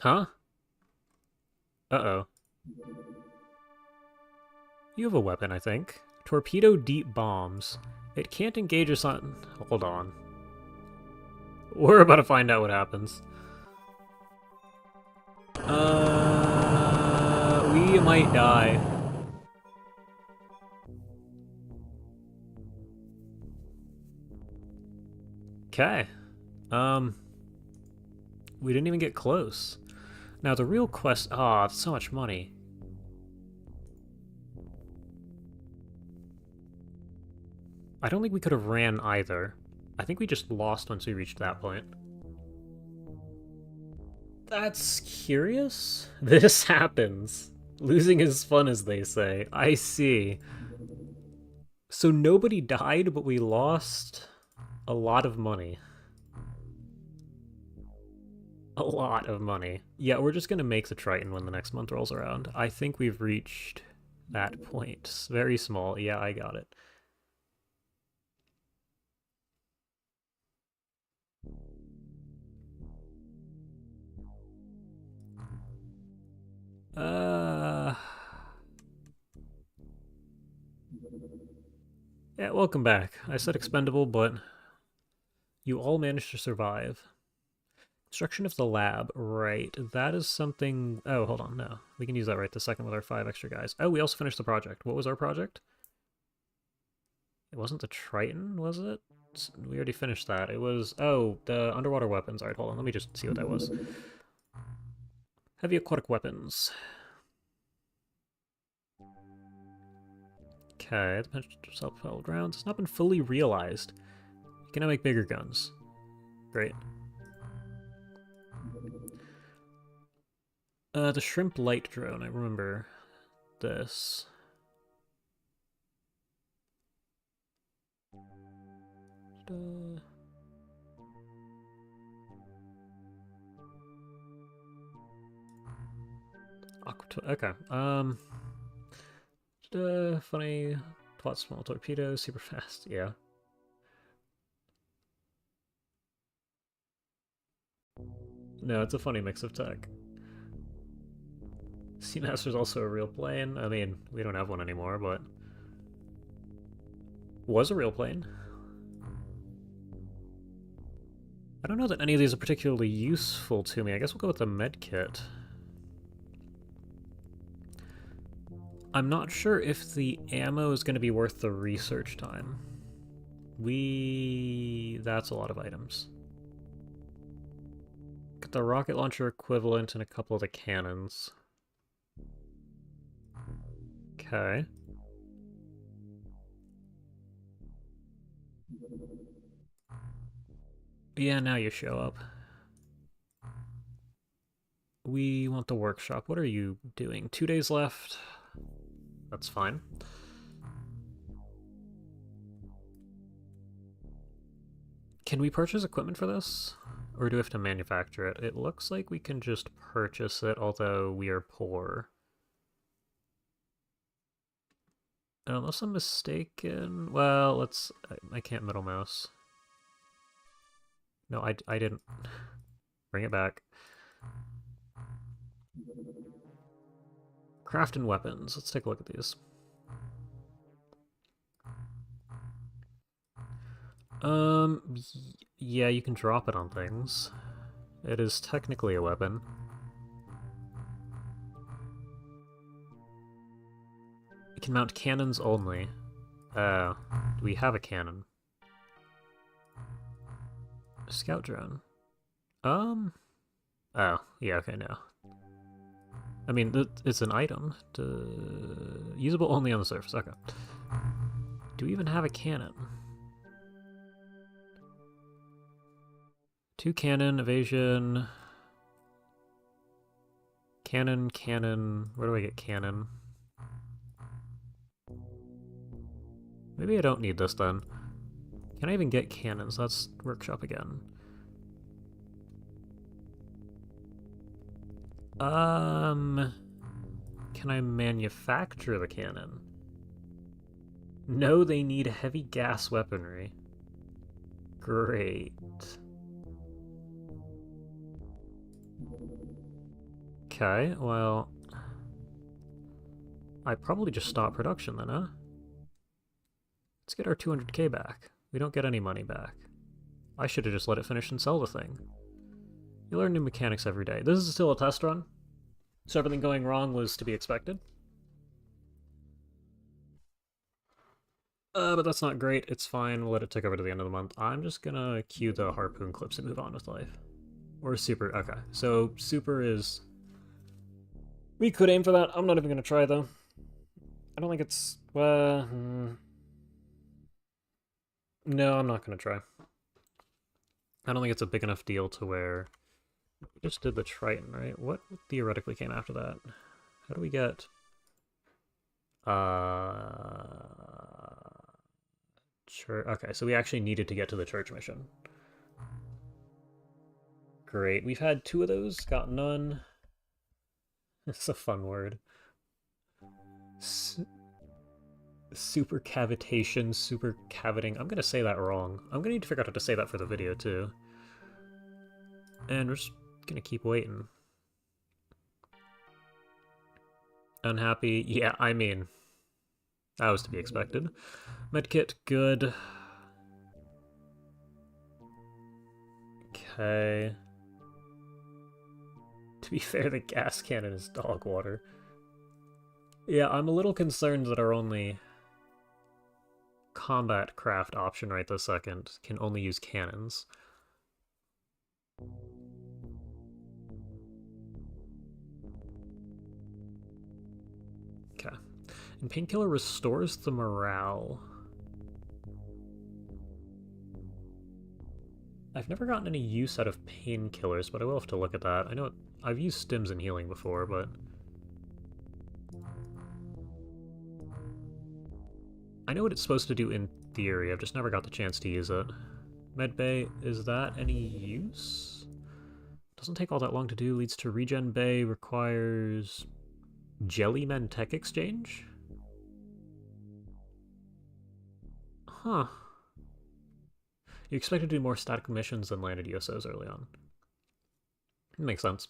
Huh? Uh-oh. You have a weapon, I think. Torpedo deep bombs. It can't engage us on... Hold on. We're about to find out what happens. We might die. Okay. We didn't even get close. Now the real quest... Ah, that's so much money. I don't think we could have ran either. I think we just lost once we reached that point. That's curious. This happens. Losing is fun, as they say. I see. So nobody died, but we lost a lot of money. A lot of money. Yeah, we're just gonna make the Triton when the next month rolls around. I think we've reached that point. Very small. Yeah, I got it. Yeah, welcome back. I said expendable, but you all managed to survive. Construction of the lab, right. That is something... Oh, hold on, no. We can use that right this second with our 5 extra guys. Oh, we also finished the project. What was our project? It wasn't the Triton, was it? We already finished that. It was... Oh, the underwater weapons. Alright, hold on. Let me just see what that was. Heavy aquatic weapons. Okay, the potential self-propelled rounds has not been fully realized. You can now make bigger guns. Great. The shrimp light drone, I remember this. Okay. Funny. TWoTS small torpedo, super fast. Yeah. No, it's a funny mix of tech. Seamaster's also a real plane. I mean, we don't have one anymore, but was a real plane. I don't know that any of these are particularly useful to me. I guess we'll go with the medkit. I'm not sure if the ammo is going to be worth the research time. That's a lot of items. Get the rocket launcher equivalent and a couple of the cannons. Okay. Yeah, now you show up. We want the workshop. What are you doing? 2 days left. That's fine. Can we purchase equipment for this? Or do we have to manufacture it? It looks like we can just purchase it, although we are poor. Unless I'm mistaken... Well, let's... I can't middle mouse. No, I didn't. Bring it back. Craft and weapons. Let's take a look at these. Yeah, you can drop it on things. It is technically a weapon. It can mount cannons only. Do we have a cannon? Scout drone. Oh, yeah, okay, no. I mean, it's an item. Usable only on the surface, okay. Do we even have a cannon? 2 cannon, evasion... Cannon... Where do I get cannon? Maybe I don't need this then. Can I even get cannons? Let's workshop again. Can I manufacture the cannon? No, they need heavy gas weaponry. Great. Okay, well... I probably just stop production then, huh? Let's get our 200k back. We don't get any money back. I should have just let it finish and sell the thing. You learn new mechanics every day. This is still a test run, so everything going wrong was to be expected. But that's not great. It's fine. We'll let it tick over to the end of the month. I'm just gonna cue the harpoon clips and move on with life. Or super. Okay, so super is... We could aim for that. I'm not even gonna try, though. I don't think it's... No, I'm not gonna try. I don't think it's a big enough deal to where... We just did the Triton, right? What theoretically came after that? How do we get... Church. Okay, so we actually needed to get to the church mission. Great. We've had 2 of those, got none. It's a fun word. Super cavitation, super cavating. I'm gonna say that wrong. I'm gonna need to figure out how to say that for the video, too. And we're just gonna keep waiting. Unhappy? Yeah, I mean... That was to be expected. Medkit, good. Okay. To be fair, the gas cannon is dog water. Yeah, I'm a little concerned that our only combat craft option right this second can only use cannons. Okay. And Painkiller restores the morale. I've never gotten any use out of painkillers, but I will have to look at that. I know I've used stims in healing before, but... I know what it's supposed to do in theory, I've just never got the chance to use it. Medbay, is that any use? Doesn't take all that long to do, leads to regen bay, requires... Jellymen tech exchange? Huh. You expect to do more static missions than landed USOs early on. Makes sense.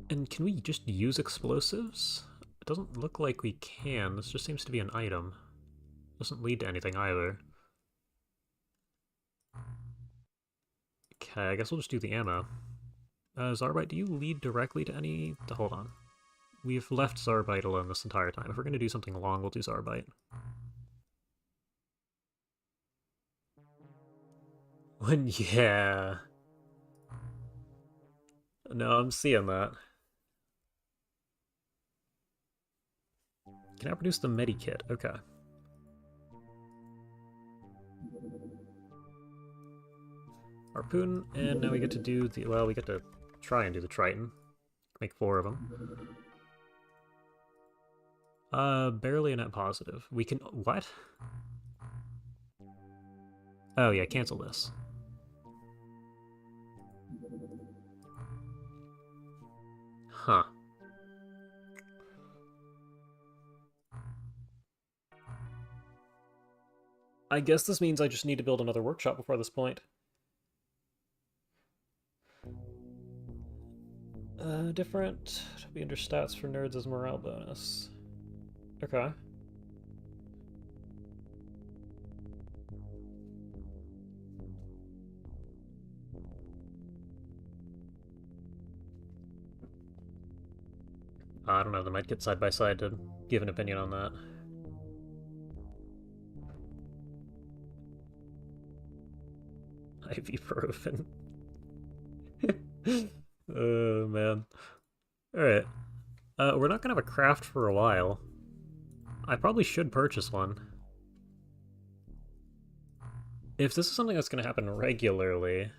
And can we just use explosives? It doesn't look like we can. This just seems to be an item. Doesn't lead to anything either. Okay, I guess we'll just do the ammo. Zarbite, do you lead directly to any... Hold on. We've left Zarbite alone this entire time. If we're going to do something long, we'll do Zarbite. Yeah. No, I'm seeing that. Can I produce the medikit? Okay. Harpoon, and now we get to do the... Well, we get to try and do the Triton. Make 4 of them. Barely a net positive. We can... What? Oh, yeah, cancel this. Huh. I guess this means I just need to build another workshop before this point. Different. It'll be under stats for nerds as morale bonus. Okay. I don't know, they might get side by side to give an opinion on that. Ibuprofen. Oh, man. Alright. We're not gonna have a craft for a while. I probably should purchase one. If this is something that's gonna happen regularly...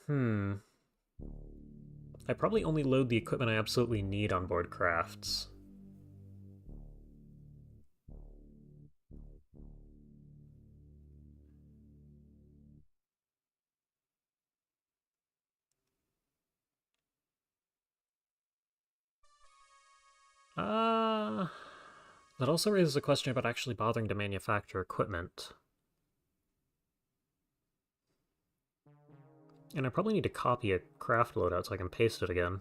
I probably only load the equipment I absolutely need on board crafts. That also raises a question about actually bothering to manufacture equipment. And I probably need to copy a craft loadout so I can paste it again.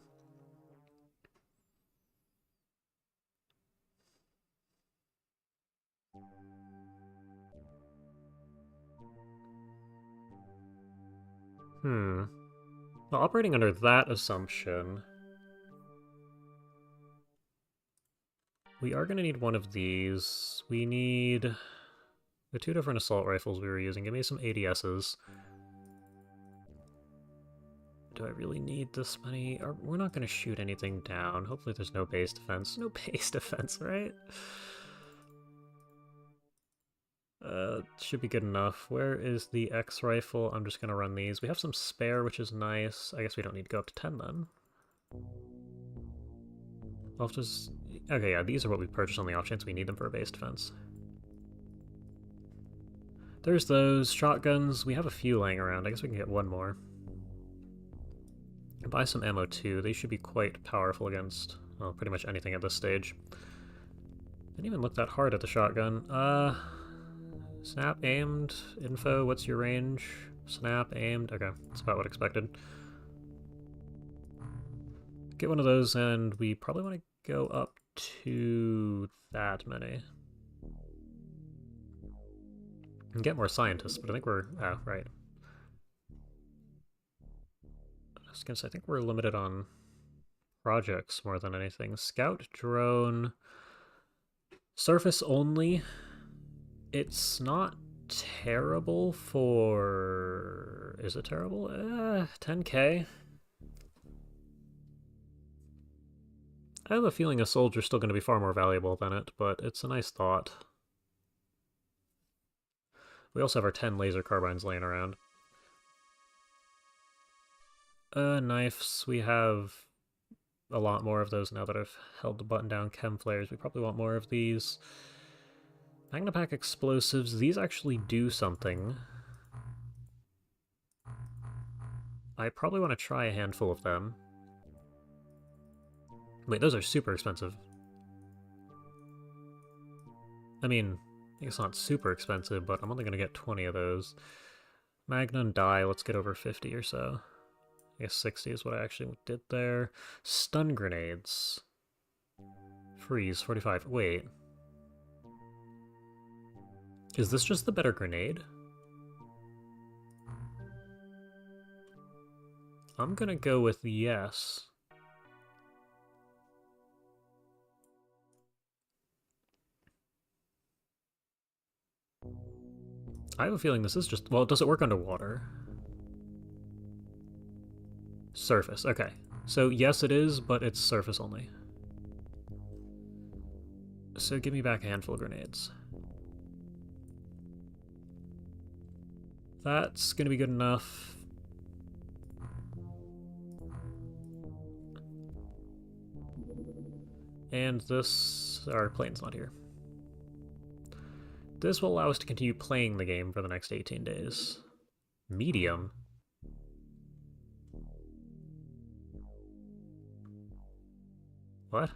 Well, operating under that assumption... We are going to need one of these. We need the 2 different assault rifles we were using. Give me some ADSs. Do I really need this many? We're not going to shoot anything down. Hopefully there's no base defense. No base defense, right? Should be good enough. Where is the X rifle? I'm just going to run these. We have some spare, which is nice. I guess we don't need to go up to 10 then. I'll just... Okay, yeah, these are what we purchased on the off chance we need them for a base defense. There's those. Shotguns. We have a few laying around. I guess we can get one more. Buy some ammo too. They should be quite powerful against, well, pretty much anything at this stage. Didn't even look that hard at the shotgun. Snap, aimed, info, what's your range? Snap, aimed. Okay, that's about what I expected. Get one of those, and we probably want to go up to that many. And get more scientists, but I think we're... Oh, right. I was gonna say, I think we're limited on projects more than anything. Scout, drone, surface only. It's not terrible for... Is it terrible? 10k? I have a feeling a soldier's still going to be far more valuable than it, but it's a nice thought. We also have our 10 laser carbines laying around. Knives. We have a lot more of those now that I've held the button down. Chem flares. We probably want more of these. Magnapack explosives. These actually do something. I probably want to try a handful of them. Wait, those are super expensive. I mean, it's not super expensive, but I'm only going to get 20 of those. Magnum die, let's get over 50 or so. I guess 60 is what I actually did there. Stun grenades. Freeze, 45. Wait. Is this just the better grenade? I'm gonna go with yes. I have a feeling this is just... Well, does it work underwater? Surface, okay. So yes it is, but it's surface only. So give me back a handful of grenades. That's gonna be good enough. And this... Our plane's not here. This will allow us to continue playing the game for the next 18 days. Medium? What?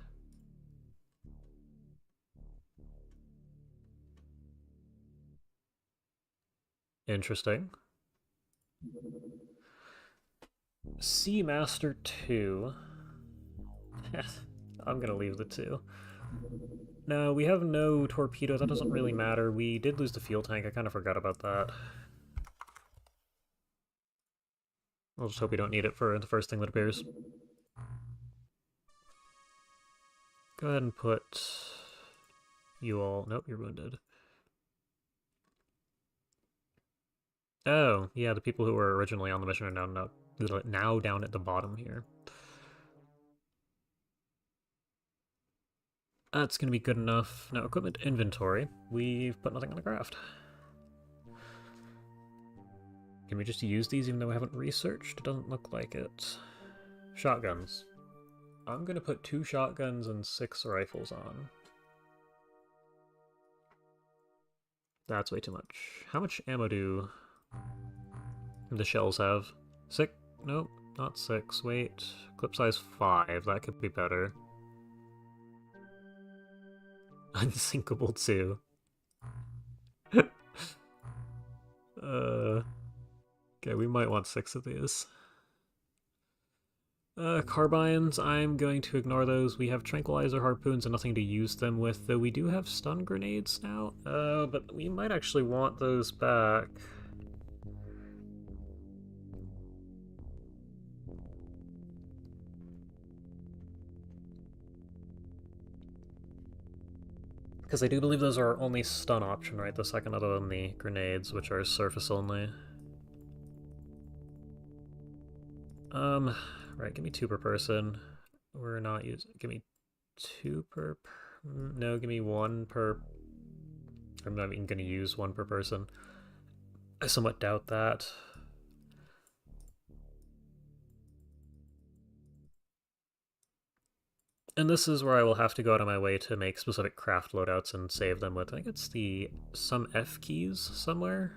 Interesting. Seamaster 2. I'm gonna leave the 2. No, we have no torpedo. That doesn't really matter. We did lose the fuel tank. I kind of forgot about that. I'll just hope we don't need it for the first thing that appears. Go ahead and put you all... Nope, you're wounded. Oh, yeah, the people who were originally on the mission are now down at the bottom here. That's going to be good enough. Now, equipment inventory. We've put nothing on the craft. Can we just use these even though we haven't researched? It doesn't look like it. Shotguns. I'm going to put 2 shotguns and 6 rifles on. That's way too much. How much ammo do the shells have? 6? Nope, not 6. Wait. Clip size 5. That could be better. Unsinkable 2. Okay, we might want 6 of these. Carbines, I'm going to ignore those. We have tranquilizer harpoons and nothing to use them with, though we do have stun grenades now. But we might actually want those back. Because I do believe those are our only stun option, right? The second other than the grenades, which are surface only. Right, give me 2 per person. We're not using... Give me 2 per... No, give me 1 per... I'm not even going to use 1 per person. I somewhat doubt that. And this is where I will have to go out of my way to make specific craft loadouts and save them with, I think it's some F keys somewhere?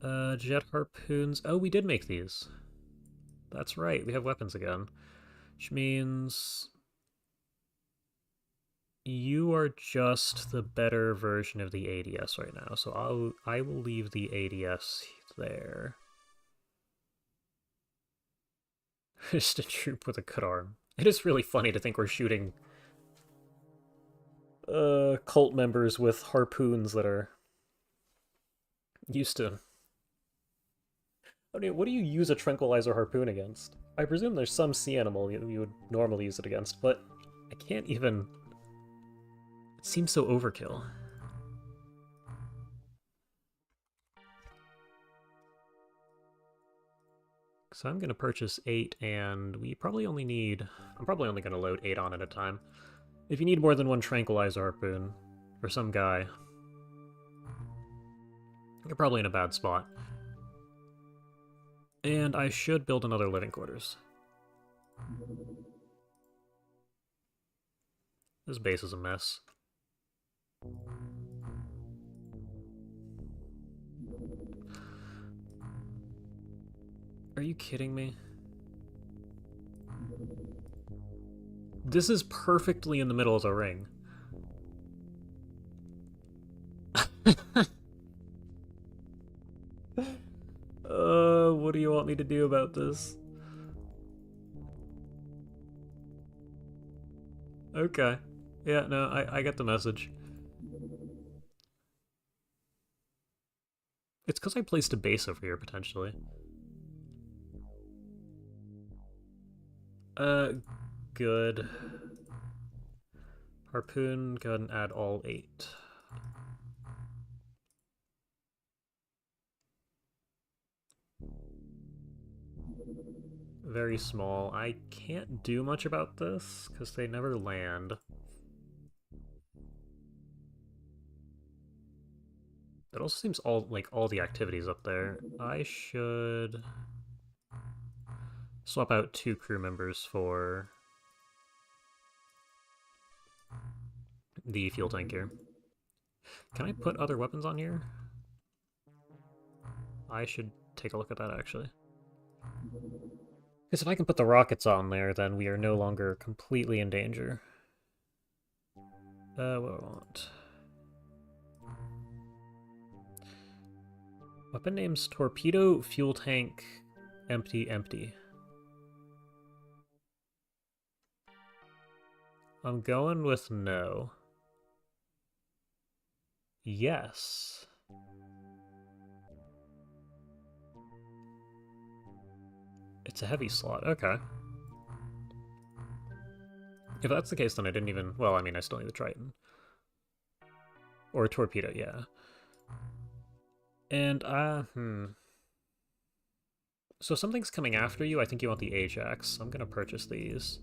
Jet harpoons. Oh, we did make these. That's right, we have weapons again. Which means... You are just the better version of the ADS right now, so I will leave the ADS there. Just a troop with a good arm. It is really funny to think we're shooting cult members with harpoons that are used to... I mean, what do you use a tranquilizer harpoon against? I presume there's some sea animal you would normally use it against, but I can't even... It seems so overkill. So I'm going to purchase 8, and we probably only need... I'm probably only going to load 8 on at a time. If you need more than one tranquilizer harpoon, or some guy, you're probably in a bad spot. And I should build another living quarters. This base is a mess. Are you kidding me? This is perfectly in the middle of the ring. What do you want me to do about this? Okay. Yeah, no, I get the message. It's because I placed a base over here, potentially. Good. Harpoon, go ahead and add all 8. Very small. I can't do much about this, because they never land. It also seems all the activities up there. I should swap out 2 crew members for the fuel tank here. Can I put other weapons on here? I should take a look at that, actually. Because if I can put the rockets on there, then we are no longer completely in danger. What do I want? Weapon names: torpedo, fuel tank, empty, empty. I'm going with no. Yes. It's a heavy slot, okay. If that's the case, then I didn't even... Well, I mean, I still need the Triton. Or a torpedo, yeah. And, So if something's coming after you, I think you want the Ajax. I'm gonna purchase these.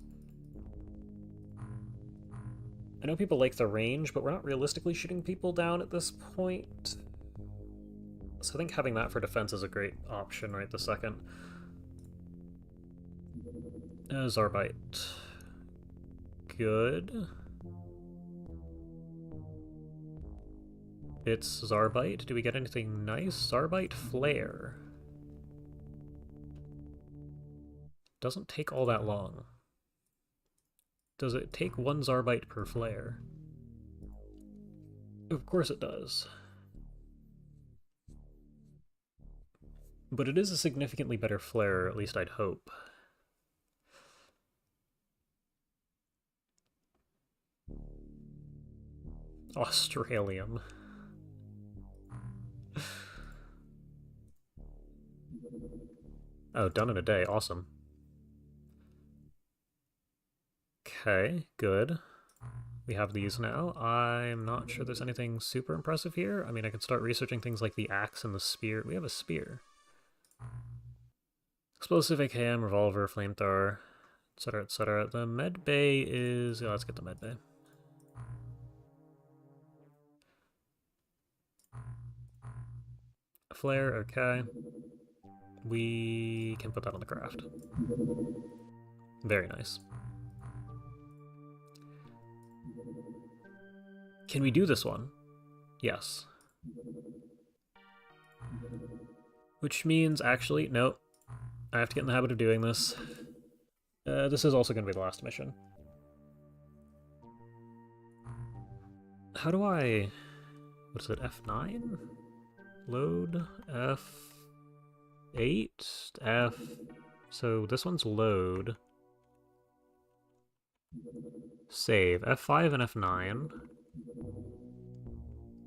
I know people like the range, but we're not realistically shooting people down at this point. So I think having that for defense is a great option right this second. Zarbite. Good. It's Zarbite. Do we get anything nice? Zarbite Flare. Doesn't take all that long. Does it take 1 Zarbite per flare? Of course it does. But it is a significantly better flare, at least I'd hope. Australium. Oh, done in a day. Awesome. Okay, good. We have these now. I'm not sure there's anything super impressive here. I mean, I could start researching things like the axe and the spear. We have a spear. Explosive AKM, revolver, flamethrower, etc., etc. The med bay is... Oh, let's get the med bay. Flare, okay. We can put that on the craft. Very nice. Can we do this one? Yes. Which means, actually, no. I have to get in the habit of doing this. This is also going to be the last mission. How do I... What is it, F9? Load? F8? F... So this one's load. Save. F5 and F9.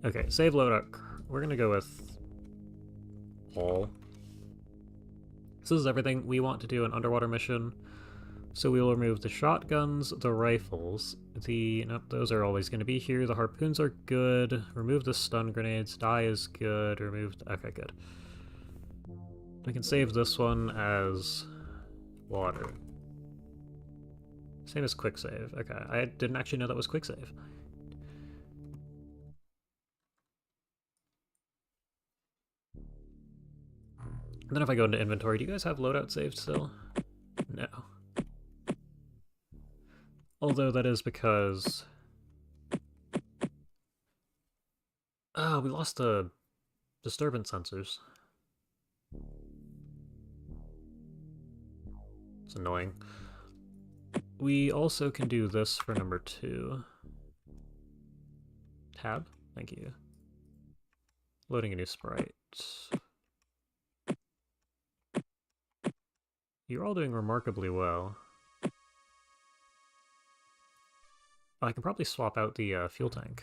Okay, save loadout. We're gonna go with all. So this is everything. We want to do an underwater mission. So we will remove the shotguns, the rifles, nope, those are always going to be here. The harpoons are good. Remove the stun grenades. Die is good. Okay, good. I can save this one as water. Same as quick save. Okay, I didn't actually know that was quick save. And then if I go into inventory, do you guys have loadout saved still? No. Although that is because... we lost the disturbance sensors. It's annoying. We also can do this for number 2. Tab? Thank you. Loading a new sprite. You're all doing remarkably well. I can probably swap out the fuel tank.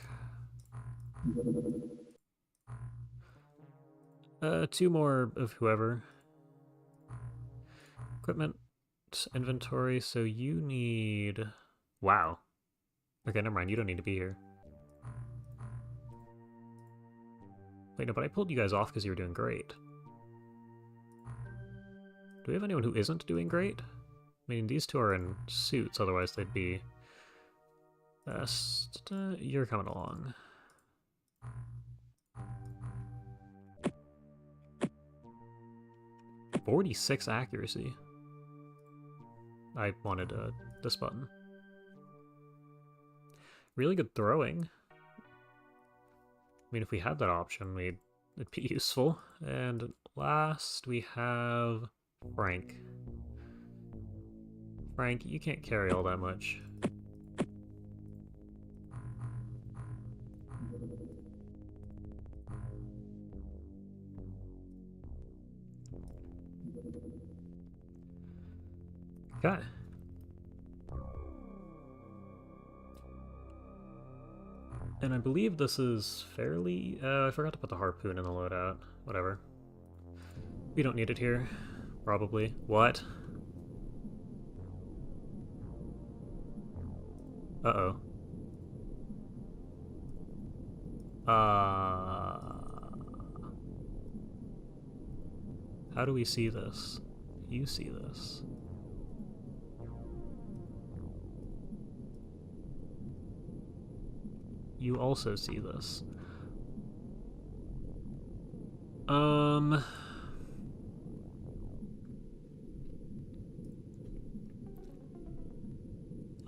2 more of whoever. Equipment, inventory, so you need... Wow. Okay, never mind, you don't need to be here. Wait, no, but I pulled you guys off because you were doing great. Do we have anyone who isn't doing great? I mean, these 2 are in suits, otherwise they'd be... best. You're coming along. .46 accuracy. I wanted this button. Really good throwing. I mean, if we had that option, it'd be useful. And last, we have Frank. Frank, you can't carry all that much. Okay. And I believe this is fairly... I forgot to put the harpoon in the loadout. Whatever. We don't need it here. Probably. What? Uh-oh. How do we see this? You see this. You also see this. I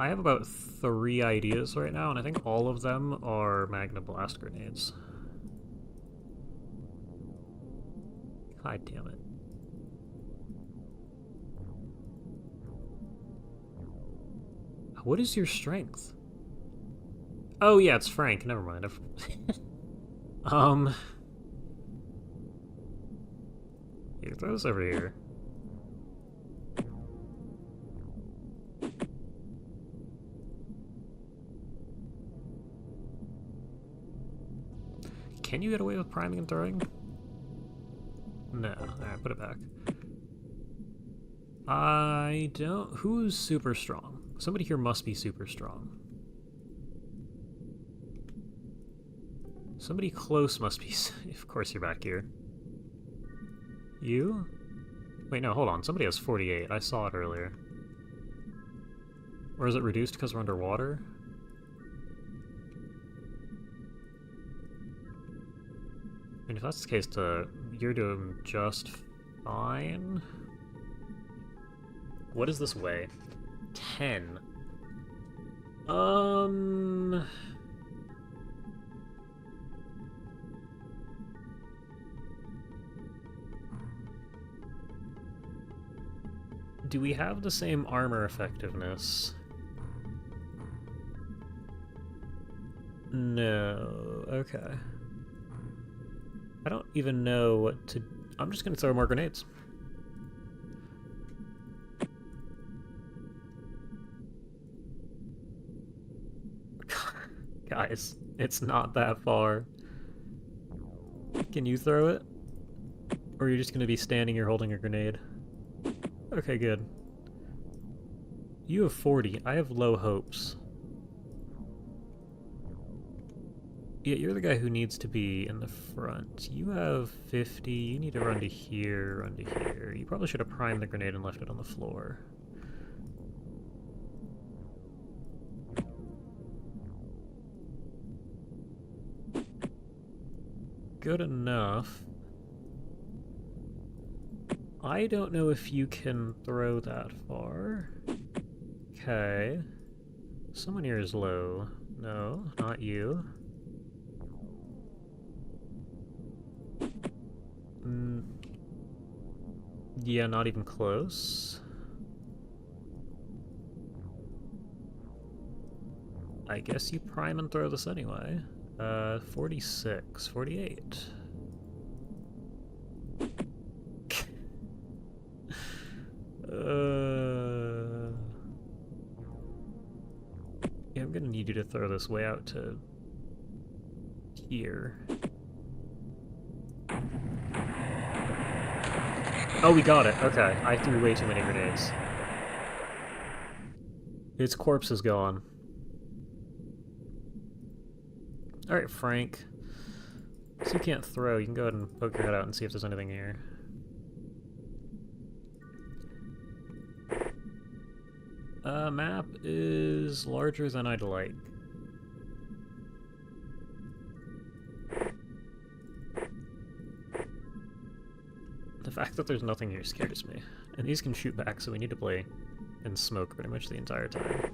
have about 3 ideas right now, and I think all of them are Magna Blast grenades. God damn it. What is your strength? Oh yeah, it's Frank. Never mind. Here, throw this over here. Can you get away with priming and throwing? No. Alright, put it back. I don't... Who's super strong? Somebody here must be super strong. Somebody close must be... Of course you're back here. You? Wait, no, hold on. Somebody has 48. I saw it earlier. Or is it reduced because we're underwater? I mean, if that's the case, you're doing just fine. What does this weigh? 10. Do we have the same armor effectiveness? No. Okay. I don't even know what to... I'm just gonna throw more grenades. Guys, it's not that far. Can you throw it? Or are you just gonna be standing here holding a grenade? Okay, good. You have 40. I have low hopes. Yeah, you're the guy who needs to be in the front. You have 50, you need to run to here, run to here. You probably should have primed the grenade and left it on the floor. Good enough. I don't know if you can throw that far. Okay. Someone here is low. No, not you. Yeah, not even close. I guess you prime and throw this anyway. 46, 48. Yeah, I'm gonna need you to throw this way out to here. Oh, we got it. Okay, I threw way too many grenades. Its corpse is gone. Alright, Frank. So you can't throw, you can go ahead and poke your head out and see if there's anything here. Map is larger than I'd like. The fact that there's nothing here scares me. And these can shoot back, so we need to play in smoke pretty much the entire time.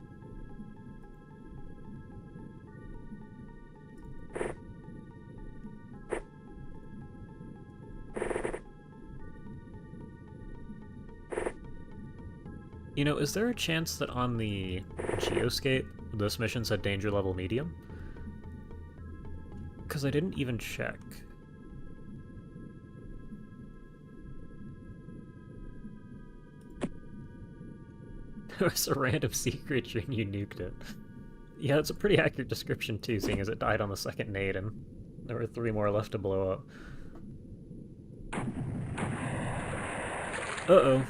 You know, is there a chance that on the geoscape, this mission said danger level medium? Because I didn't even check. There was a random sea creature and you nuked it. Yeah, that's a pretty accurate description too, seeing as it died on the second nade and there were 3 more left to blow up. Uh-oh.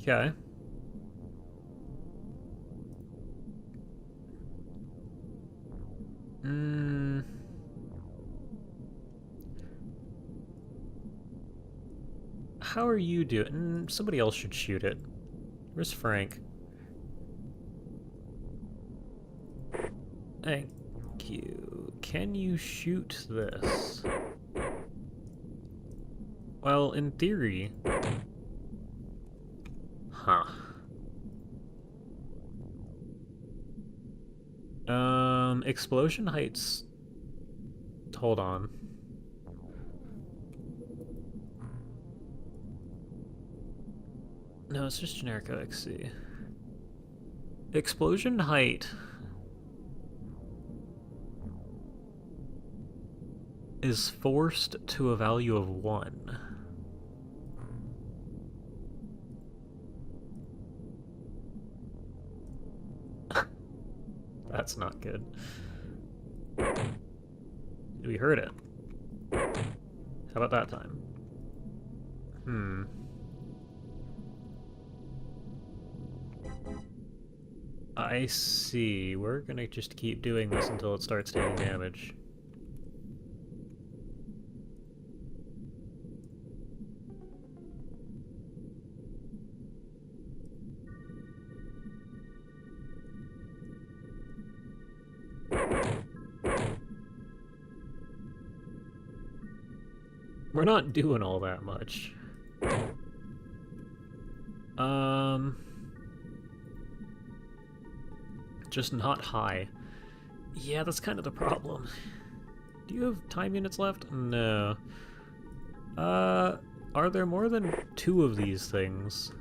Okay. How are you doing? Somebody else should shoot it. Where's Frank? Thank you. Can you shoot this? Well, in theory... Huh. Explosion heights... Hold on. No, it's just generic OXC. Explosion height... is forced to a value of 1. That's not good. We heard it. How about that time? I see. We're gonna just keep doing this until it starts taking damage. We're not doing all that much. Just not high. Yeah, that's kind of the problem. Do you have time units left? No. Are there more than 2 of these things?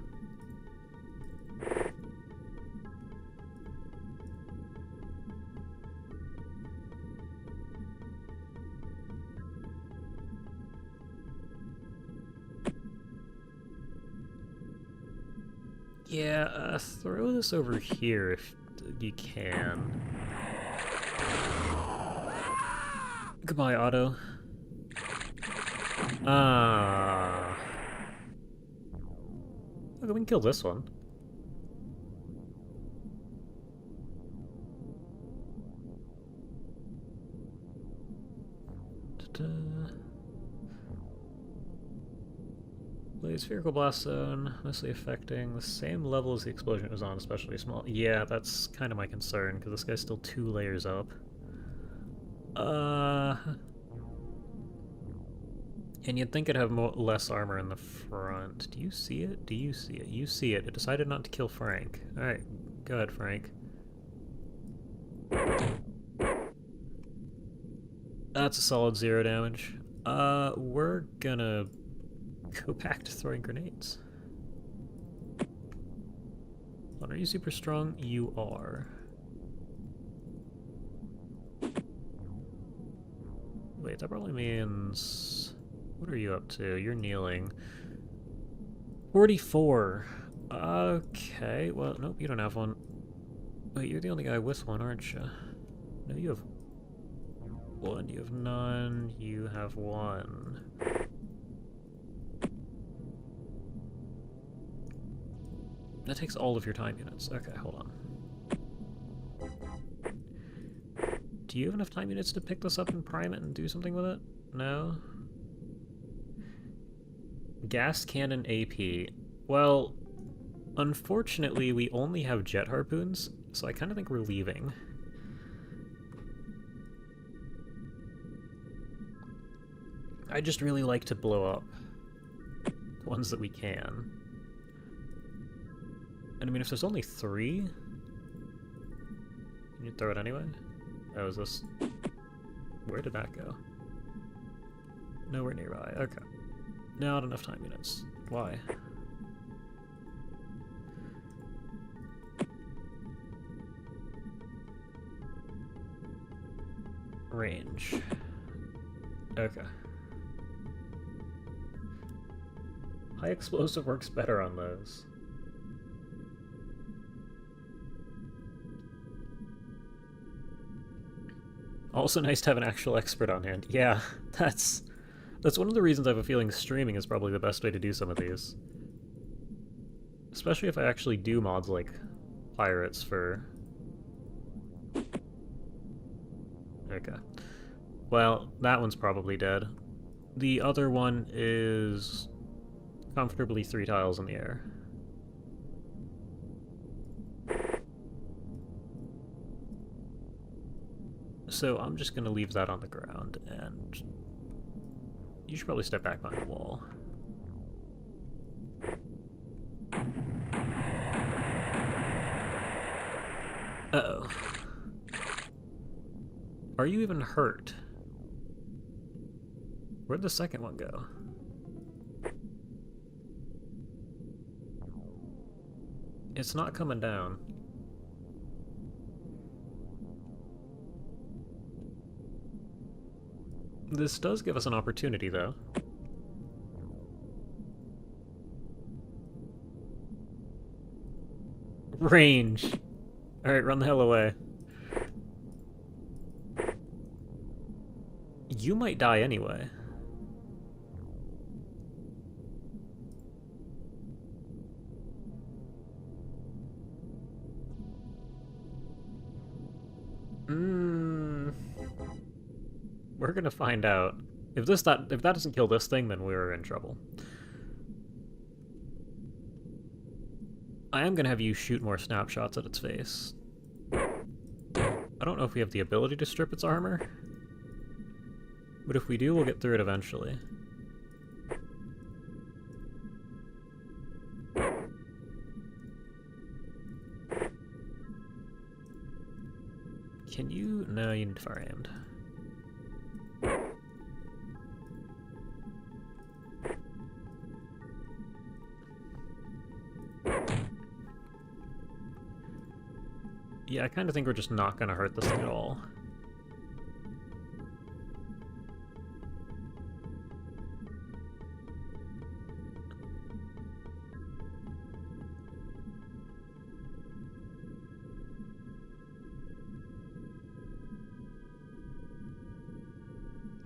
Yeah, throw this over here if you can. Goodbye, Otto. Okay, we can kill this one. The spherical blast zone, mostly affecting the same level as the explosion it was on, especially small. Yeah, that's kind of my concern, because this guy's still 2 layers up. And you'd think it'd have less armor in the front. Do you see it? Do you see it? You see it. It decided not to kill Frank. Alright, go ahead, Frank. That's a solid 0 damage. We're gonna go back to throwing grenades. Are you super strong? You are. Wait, that probably means... What are you up to? You're kneeling. 44. Okay, well, nope, you don't have one. Wait, you're the only guy with one, aren't you? No, you have one. You have none. You have one. That takes all of your time units. Okay, hold on. Do you have enough time units to pick this up and prime it and do something with it? No? Gas cannon AP. Well, unfortunately, we only have jet harpoons, so I kind of think we're leaving. I just really like to blow up the ones that we can. And I mean, if there's only 3, can you throw it anyway? Oh, is this... Where did that go? Nowhere nearby. Okay. Not enough time units. Why? Range. Okay. High explosive works better on those. Also nice to have an actual expert on hand. Yeah, that's one of the reasons I have a feeling streaming is probably the best way to do some of these. Especially if I actually do mods like pirates for... Okay. Well, that one's probably dead. The other one is comfortably 3 tiles in the air. So I'm just gonna leave that on the ground, and you should probably step back behind the wall. Uh-oh. Are you even hurt? Where'd the second one go? It's not coming down. This does give us an opportunity, though. Range! Alright, run the hell away. You might die anyway. We're gonna find out. If that doesn't kill this thing, then we're in trouble. I am gonna have you shoot more snapshots at its face. I don't know if we have the ability to strip its armor, but if we do, we'll get through it eventually. Can you? No, you need fire aimed. Yeah, I kind of think we're just not going to hurt this thing at all.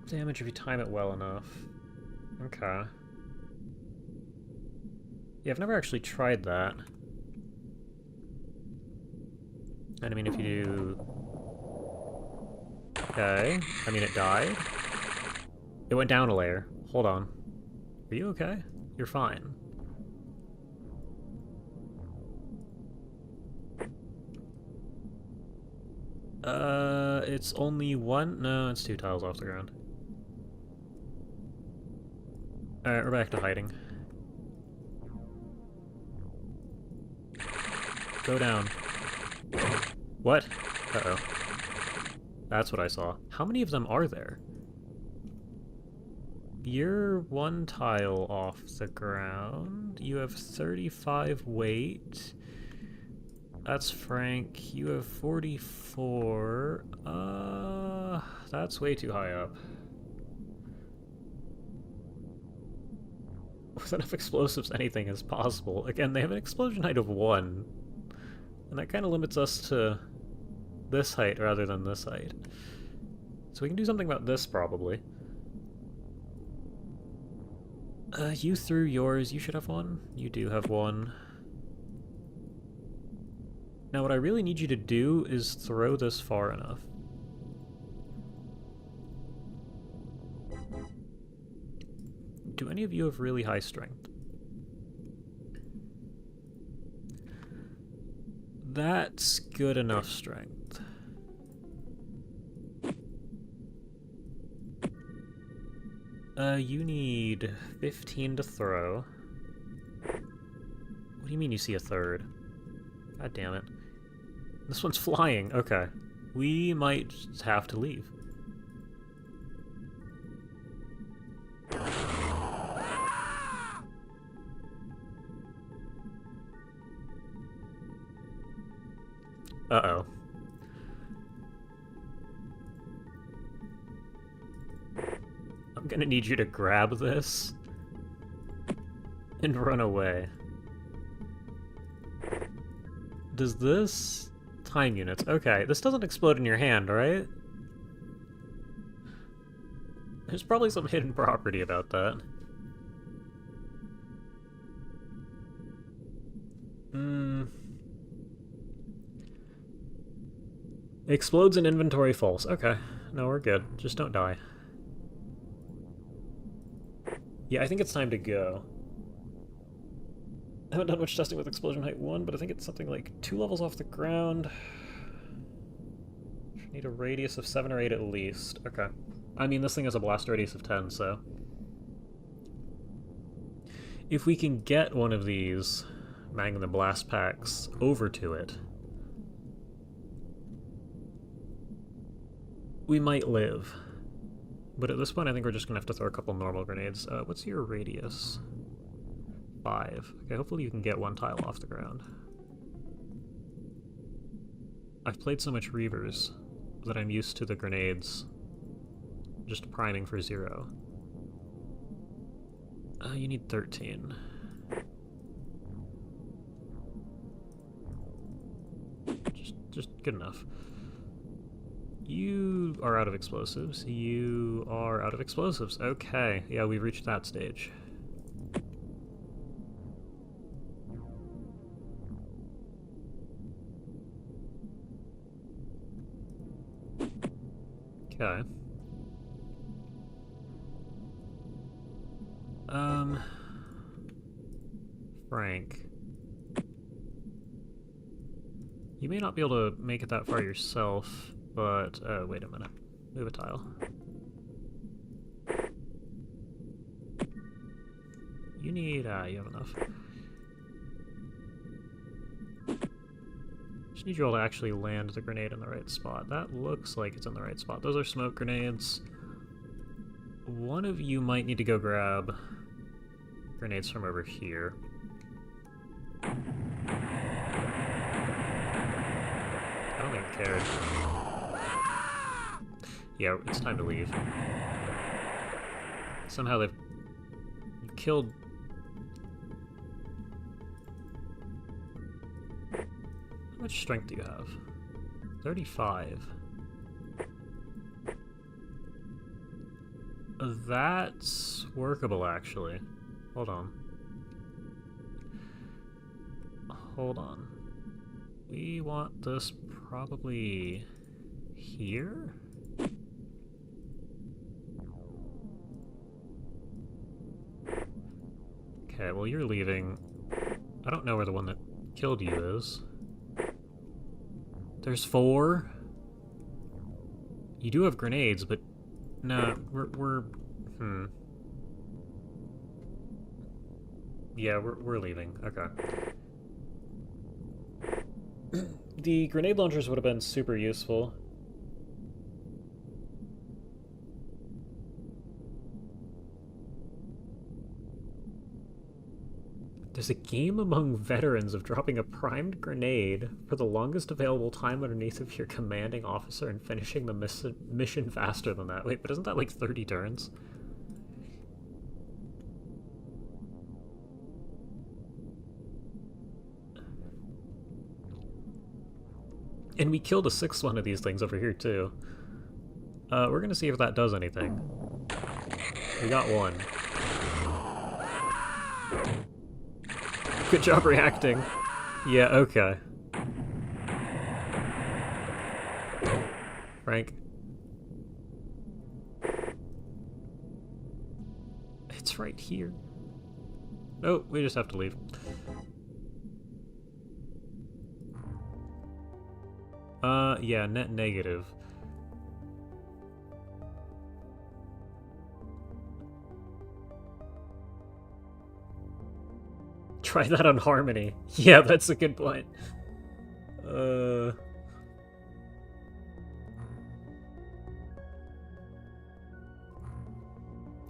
Damage if you time it well enough. Okay. Yeah, I've never actually tried that. And I mean, if you do... Okay. I mean, it died. It went down a layer. Hold on. Are you okay? You're fine. It's only one? No, it's 2 tiles off the ground. Alright, we're back to hiding. Go down. What? Uh-oh. That's what I saw. How many of them are there? You're 1 tile off the ground. You have 35 weight. That's Frank. You have 44. That's way too high up. With enough explosives, anything is possible. Again, they have an explosion height of 1. And that kind of limits us to this height rather than this height. So we can do something about this, probably. You threw yours. You should have 1. You do have 1. Now what I really need you to do is throw this far enough. Do any of you have really high strength? That's good enough strength. You need 15 to throw. What do you mean you see a third? God damn it. This one's flying. Okay. We might just have to leave. Uh-oh. I'm gonna need you to grab this and run away. Does this... time units. Okay, this doesn't explode in your hand, right? There's probably some hidden property about that. Explodes in inventory false. Okay. No, we're good. Just don't die. Yeah, I think it's time to go. I haven't done much testing with explosion height 1, but I think it's something like 2 levels off the ground. Need a radius of 7 or 8 at least. Okay. I mean, this thing has a blast radius of 10, so... if we can get one of these Magnum Blast Packs over to it, we might live. But at this point, I think we're just gonna have to throw a couple normal grenades. What's your radius? 5. Okay, hopefully you can get 1 tile off the ground. I've played so much Reavers that I'm used to the grenades just priming for 0. You need 13. Just good enough. You are out of explosives. You are out of explosives. Okay, yeah, we've reached that stage. Okay. Frank. You may not be able to make it that far yourself, but, wait a minute. Move a tile. You need, you have enough. Just need you all to actually land the grenade in the right spot. That looks like it's in the right spot. Those are smoke grenades. One of you might need to go grab grenades from over here. I don't think it cared. Yeah, it's time to leave. Somehow they've killed... How much strength do you have? 35. That's workable, actually. Hold on. Hold on. We want this probably here? Okay, well you're leaving. I don't know where the one that killed you is. There's 4? You do have grenades, but... No, we're... Yeah, we're leaving. Okay. The grenade launchers would have been super useful. There's a game among veterans of dropping a primed grenade for the longest available time underneath of your commanding officer and finishing the mission faster than that. Wait, but isn't that like 30 turns? And we killed a 6th one of these things over here, too. We're gonna see if that does anything. We got one. Good job reacting. Yeah, okay. Frank. It's right here. Oh, we just have to leave. Yeah, net negative. Try that on Harmony. Yeah, that's a good point.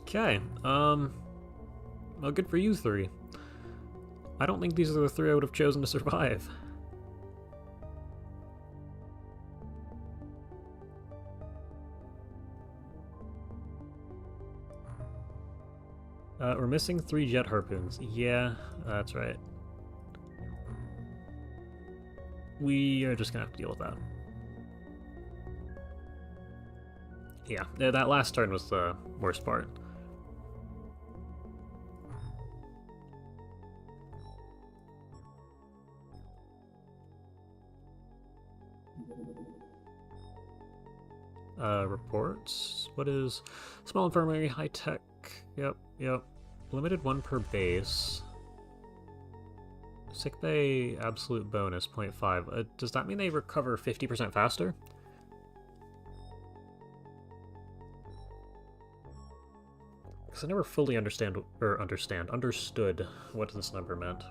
Okay, well, good for you 3. I don't think these are the 3 I would have chosen to survive. We're missing 3 jet harpoons. Yeah, that's right. We are just gonna have to deal with that. Yeah, that last turn was the worst part. Reports? What is... Small infirmary, high-tech... Yep. Limited 1 per base. Sick bay absolute bonus, 0.5. Does that mean they recover 50% faster? Because I never fully understood what this number meant.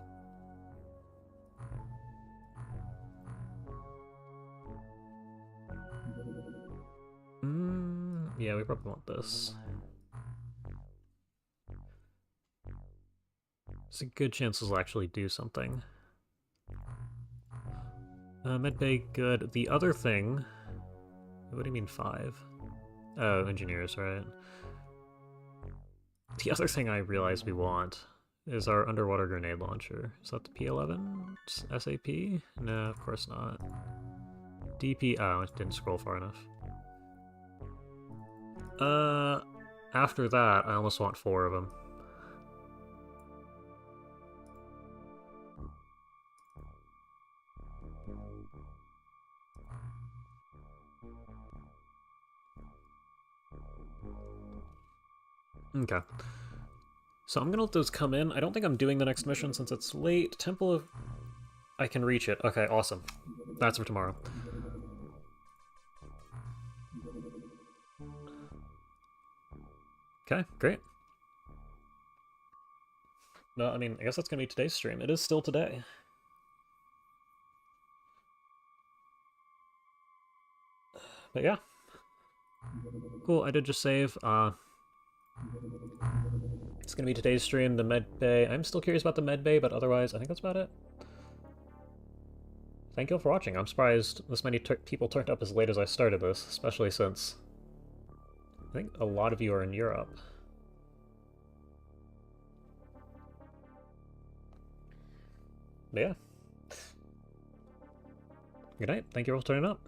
Yeah, we probably want this. There's a good chance this will actually do something. Medbay, good. The other thing... What do you mean 5? Oh, engineers, right. The other thing I realize we want is our underwater grenade launcher. Is that the P11? SAP? No, of course not. DP... Oh, it didn't scroll far enough. After that, I almost want 4 of them. Okay. So I'm gonna let those come in. I don't think I'm doing the next mission since it's late. Temple of... I can reach it. Okay, awesome. That's for tomorrow. Okay, great. No, I mean, I guess that's gonna be today's stream. It is still today. But yeah. Cool, I did just save. It's gonna be today's stream, the med bay. I'm still curious about the med bay, but otherwise, I think that's about it. Thank you all for watching. I'm surprised this many people turned up as late as I started this, especially since I think a lot of you are in Europe. But yeah. Good night. Thank you all for turning up.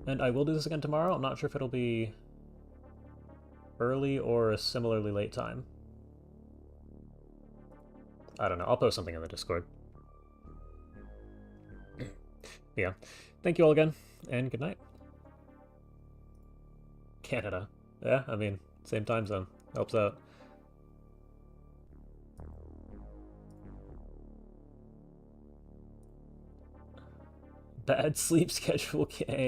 And I will do this again tomorrow. I'm not sure if it'll be early or a similarly late time. I don't know. I'll post something in the Discord. Yeah. Thank you all again, and good night. Canada. Yeah, I mean, same time zone. Helps out. Bad sleep schedule game.